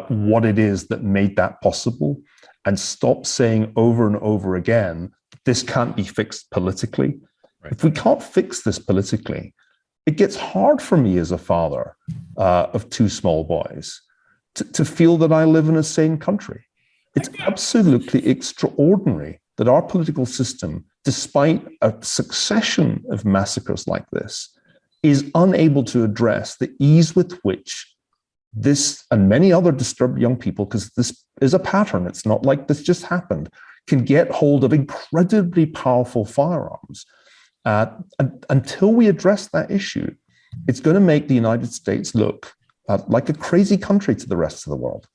what it is that made that possible and stop saying over and over again, this can't be fixed politically. Right. If we can't fix this politically, it gets hard for me as a father of two small boys to feel that I live in a sane country. It's absolutely extraordinary that our political system, despite a succession of massacres like this, is unable to address the ease with which this and many other disturbed young people, because this is a pattern, it's not like this just happened, can get hold of incredibly powerful firearms. Until we address that issue, it's going to make the United States look like a crazy country to the rest of the world.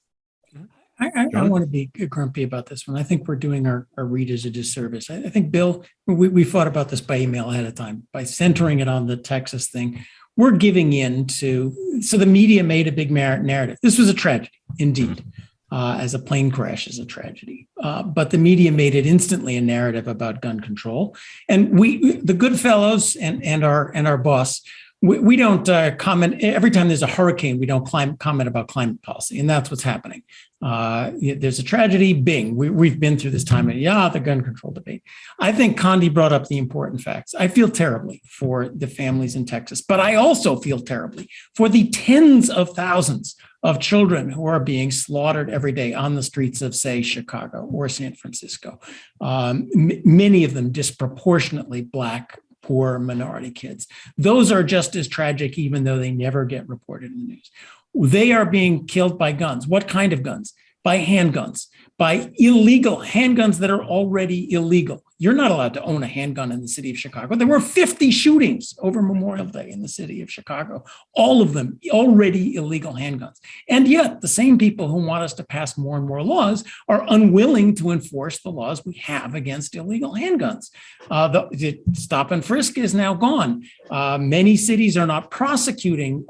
I don't want to be grumpy about this one. I think we're doing our readers a disservice. I think, Bill, we thought about this by email ahead of time, by centering it on the Texas thing. We're giving in to, so the media made a big narrative. This was a tragedy, indeed, as a plane crash is a tragedy. But the media made it instantly a narrative about gun control. And the GoodFellows and our boss, we don't comment. Every time there's a hurricane, we don't comment about climate policy. And that's what's happening. There's a tragedy, bing. We've been through this time, and the gun control debate. I think Condi brought up the important facts. I feel terribly for the families in Texas, but I also feel terribly for the tens of thousands of children who are being slaughtered every day on the streets of, say, Chicago or San Francisco. Many of them disproportionately Black, poor minority kids. Those are just as tragic, even though they never get reported in the news. They are being killed by guns. What kind of guns? By handguns, by illegal handguns that are already illegal. You're not allowed to own a handgun in the city of Chicago. There were 50 shootings over Memorial Day in the city of Chicago, all of them already illegal handguns. And yet the same people who want us to pass more and more laws are unwilling to enforce the laws we have against illegal handguns. The stop and frisk is now gone. Many cities are not prosecuting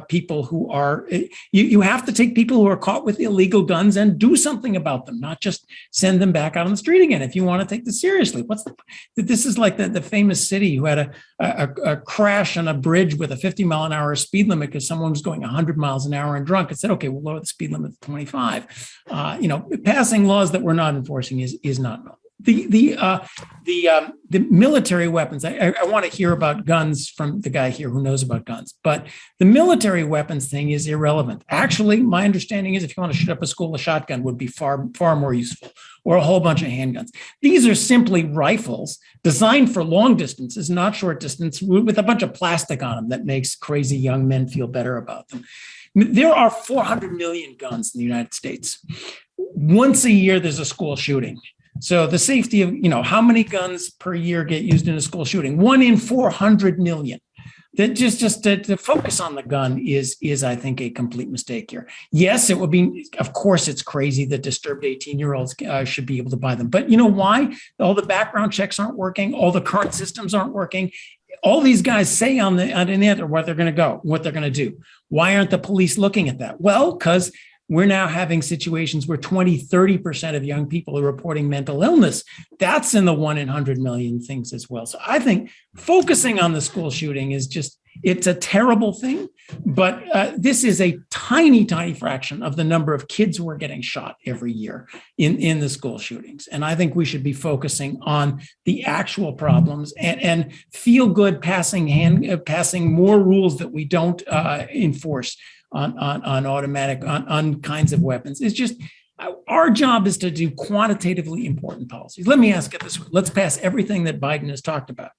people who are, you have to take people who are caught with illegal guns and do something about them, not just send them back out on the street again if you want to take this seriously. This is like the famous city who had a crash on a bridge with a 50-mile-an-hour speed limit because someone was going 100 miles an hour and drunk and said, okay, we'll lower the speed limit to 25. Passing laws that we're not enforcing is not normal. The military weapons, I want to hear about guns from the guy here who knows about guns, but the military weapons thing is irrelevant. Actually, my understanding is if you want to shoot up a school, a shotgun would be far, far more useful, or a whole bunch of handguns. These are simply rifles designed for long distances, not short distance, with a bunch of plastic on them that makes crazy young men feel better about them. There are 400 million guns in the United States. Once a year, there's a school shooting. So the safety of, how many guns per year get used in a school shooting? 1 in 400 million. That just to focus on the gun is I think a complete mistake here. Yes, it would be, of course, it's crazy that disturbed 18-year-olds should be able to buy them. But you know why? All the background checks aren't working. All the current systems aren't working. All these guys say on the internet are where they're going to go, what they're going to do. Why aren't the police looking at that? Well, because we're now having situations where 30% of young people are reporting mental illness. That's in the 1 in 100 million things as well. So I think focusing on the school shooting is it's a terrible thing, but this is a tiny, tiny fraction of the number of kids who are getting shot every year in the school shootings. And I think we should be focusing on the actual problems and feel good passing more rules that we don't enforce on automatic, on kinds of weapons. It's just, our job is to do quantitatively important policies. Let me ask it this way. Let's pass everything that Biden has talked about.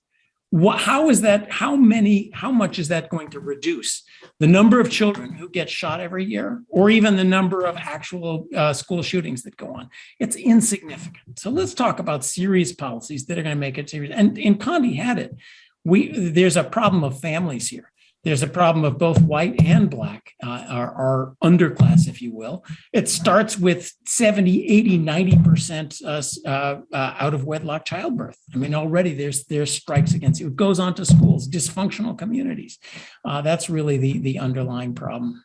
How much is that going to reduce the number of children who get shot every year, or even the number of actual school shootings that go on? It's insignificant. So let's talk about serious policies that are going to make it serious. And Condi had it. There's a problem of families here. There's a problem of both white and black, our underclass, if you will. It starts with 70, 80, 90% out of wedlock childbirth. I mean, already there's strikes against it. It goes on to schools, dysfunctional communities. That's really the underlying problem.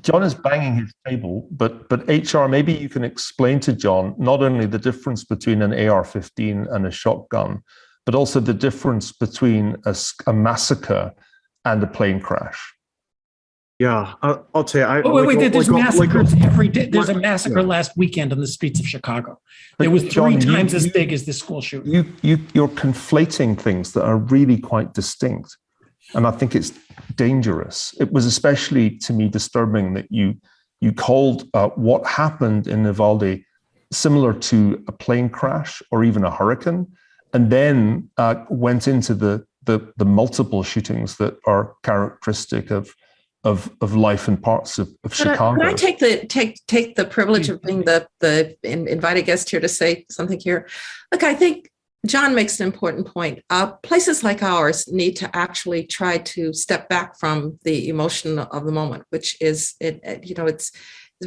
John is banging his table, but HR, maybe you can explain to John not only the difference between an AR-15 and a shotgun, but also the difference between a massacre and a plane crash. Yeah, I'll tell you. There's massacres every day. There's a massacre last weekend on the streets of Chicago. It was three times as big as the school shooting. You're conflating things that are really quite distinct, and I think it's dangerous. It was especially to me disturbing that you called what happened in Uvalde similar to a plane crash or even a hurricane, and then went into the multiple shootings that are characteristic of life in parts of Chicago. Can I take the privilege of being the invited guest here to say something here? Look, I think John makes an important point. Places like ours need to actually try to step back from the emotion of the moment, which is it's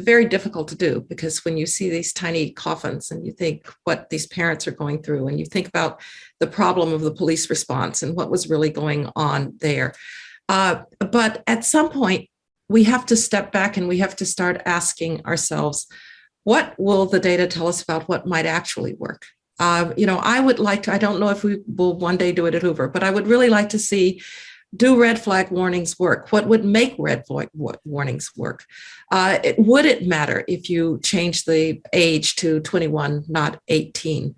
very difficult to do, because when you see these tiny coffins and you think what these parents are going through, and you think about the problem of the police response and what was really going on there. But at some point, we have to step back and we have to start asking ourselves, what will the data tell us about what might actually work? I would like to, I don't know if we will one day do it at Hoover, but I would really like to see, do red flag warnings work? What would make red flag warnings work? Would it matter if you change the age to 21, not 18?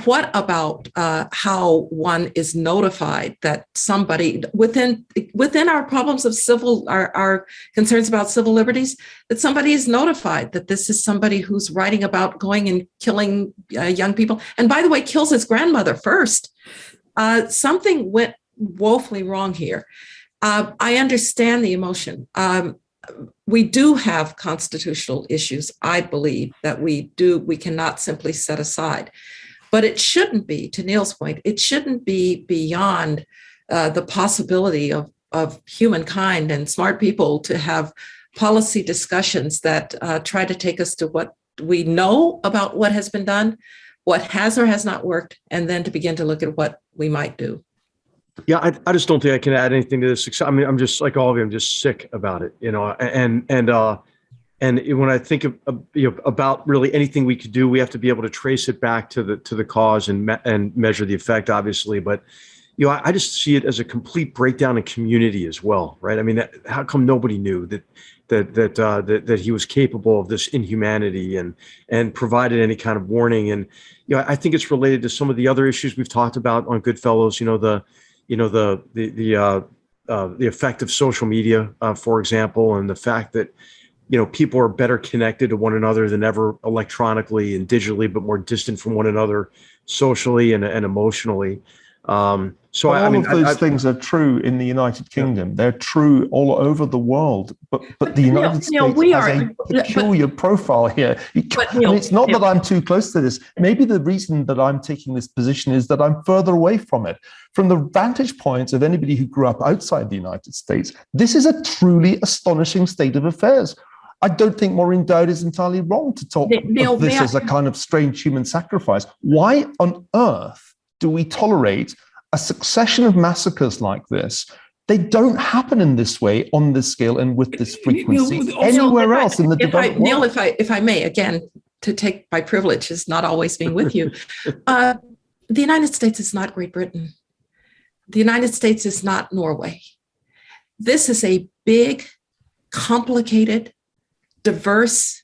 What about how one is notified that somebody within our problems of our concerns about civil liberties, that somebody is notified that this is somebody who's writing about going and killing young people, and by the way, kills his grandmother first. Something went woefully wrong here. I understand the emotion. We do have constitutional issues, I believe, that we cannot simply set aside. But it shouldn't be, to Neil's point, it shouldn't be beyond the possibility of humankind and smart people to have policy discussions that try to take us to what we know about what has been done, what has or has not worked, and then to begin to look at what we might do. Yeah, I just don't think I can add anything to this. I mean, I'm just like all of you. I'm just sick about it, And when I think of about really anything we could do, we have to be able to trace it back to the cause and measure the effect, obviously. But I just see it as a complete breakdown in community as well, right? I mean, how come nobody knew that he was capable of this inhumanity and provided any kind of warning? And I think it's related to some of the other issues we've talked about on GoodFellows. The effect of social media, for example, and the fact that people are better connected to one another than ever electronically and digitally, but more distant from one another socially and emotionally. So all of those things are true in the United Kingdom. They're true all over the world. But the United States has a peculiar profile here. It's not that I'm too close to this. Maybe the reason that I'm taking this position is that I'm further away from it. From the vantage point of anybody who grew up outside the United States, this is a truly astonishing state of affairs. I don't think Maureen Dowd is entirely wrong to talk of this as a kind of strange human sacrifice. Why on earth do we tolerate a succession of massacres like this? They don't happen in this way, on this scale, and with this frequency anywhere else in the developed world. Neil, if I may, again, to take my privilege is not always being with you. The United States is not Great Britain. The United States is not Norway. This is a big, complicated, diverse,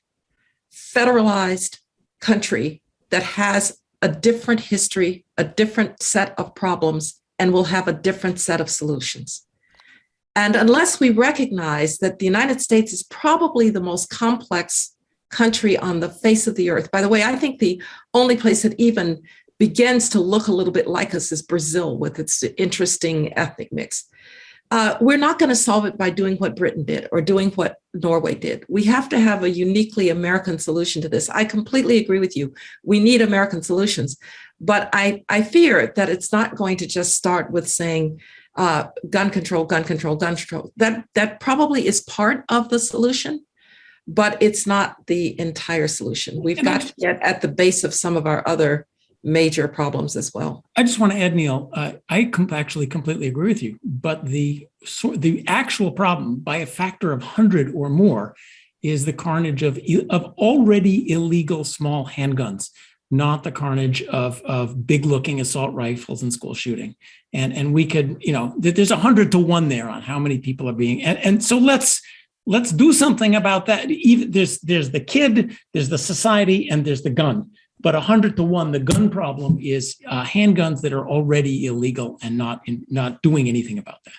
federalized country that has a different history, a different set of problems, and will have a different set of solutions. And unless we recognize that the United States is probably the most complex country on the face of the earth, by the way, I think the only place that even begins to look a little bit like us is Brazil with its interesting ethnic mix. We're not going to solve it by doing what Britain did or doing what Norway did. We have to have a uniquely American solution to this. I completely agree with you. We need American solutions. But I fear that it's not going to just start with saying gun control, gun control, gun control. That probably is part of the solution, but it's not the entire solution. We've got to get at the base of some of our other major problems as well. I just want to add, Neil, I actually completely agree with you, but the actual problem by a factor of 100 or more is the carnage of already illegal small handguns, not the carnage of big looking assault rifles and school shooting. And we could, there's 100 to 1 there on how many people are being, and so let's do something about that. Even there's the kid, there's the society, and there's the gun. But 100 to 1, the gun problem is handguns that are already illegal and not doing anything about that.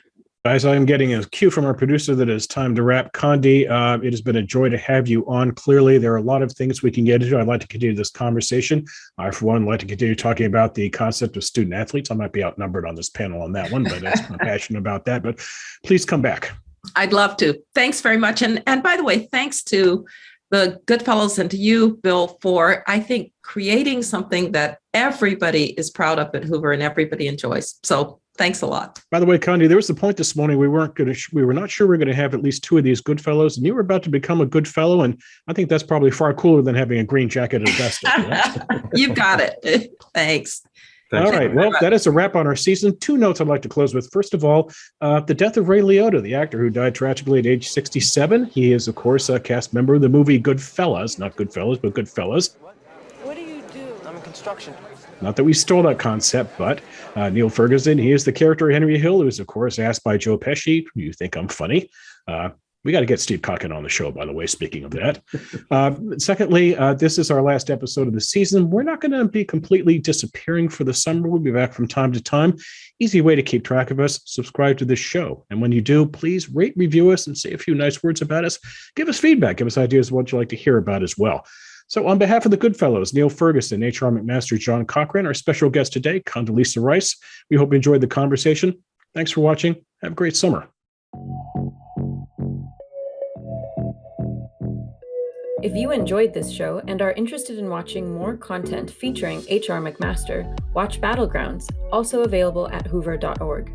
Guys, I'm getting a cue from our producer that it's time to wrap. Condi, it has been a joy to have you on. Clearly, there are a lot of things we can get into. I'd like to continue this conversation. I, for one, like to continue talking about the concept of student athletes. I might be outnumbered on this panel on that one, but I'm passionate about that. But please come back. I'd love to. Thanks very much. And by the way, thanks to the GoodFellows and to you, Bill, for, I think, creating something that everybody is proud of at Hoover and everybody enjoys. So thanks a lot. By the way, Condi, there was the point this morning we were not sure we were going to have at least 2 of these GoodFellows, and you were about to become a good fellow, and I think that's probably far cooler than having a green jacket at a vest. You got it. Thanks. All right. Well, that is a wrap on our season. 2 notes I'd like to close with. First of all, the death of Ray Liotta, the actor who died tragically at age 67. He is, of course, a cast member of the movie Goodfellas, not Goodfellas, but Goodfellas. What do you do? I'm in construction. Not that we stole that concept, but Niall Ferguson, he is the character Henry Hill, who is, of course, asked by Joe Pesci, "Do you think I'm funny?" We got to get Steve Cochrane on the show, by the way, speaking of that. Secondly, this is our last episode of the season. We're not going to be completely disappearing for the summer. We'll be back from time to time. Easy way to keep track of us, subscribe to this show. And when you do, please rate, review us, and say a few nice words about us. Give us feedback. Give us ideas of what you'd like to hear about as well. So on behalf of the GoodFellows, Niall Ferguson, HR McMaster, John Cochrane, our special guest today, Condoleezza Rice, we hope you enjoyed the conversation. Thanks for watching. Have a great summer. If you enjoyed this show and are interested in watching more content featuring HR McMaster, watch Battlegrounds, also available at hoover.org.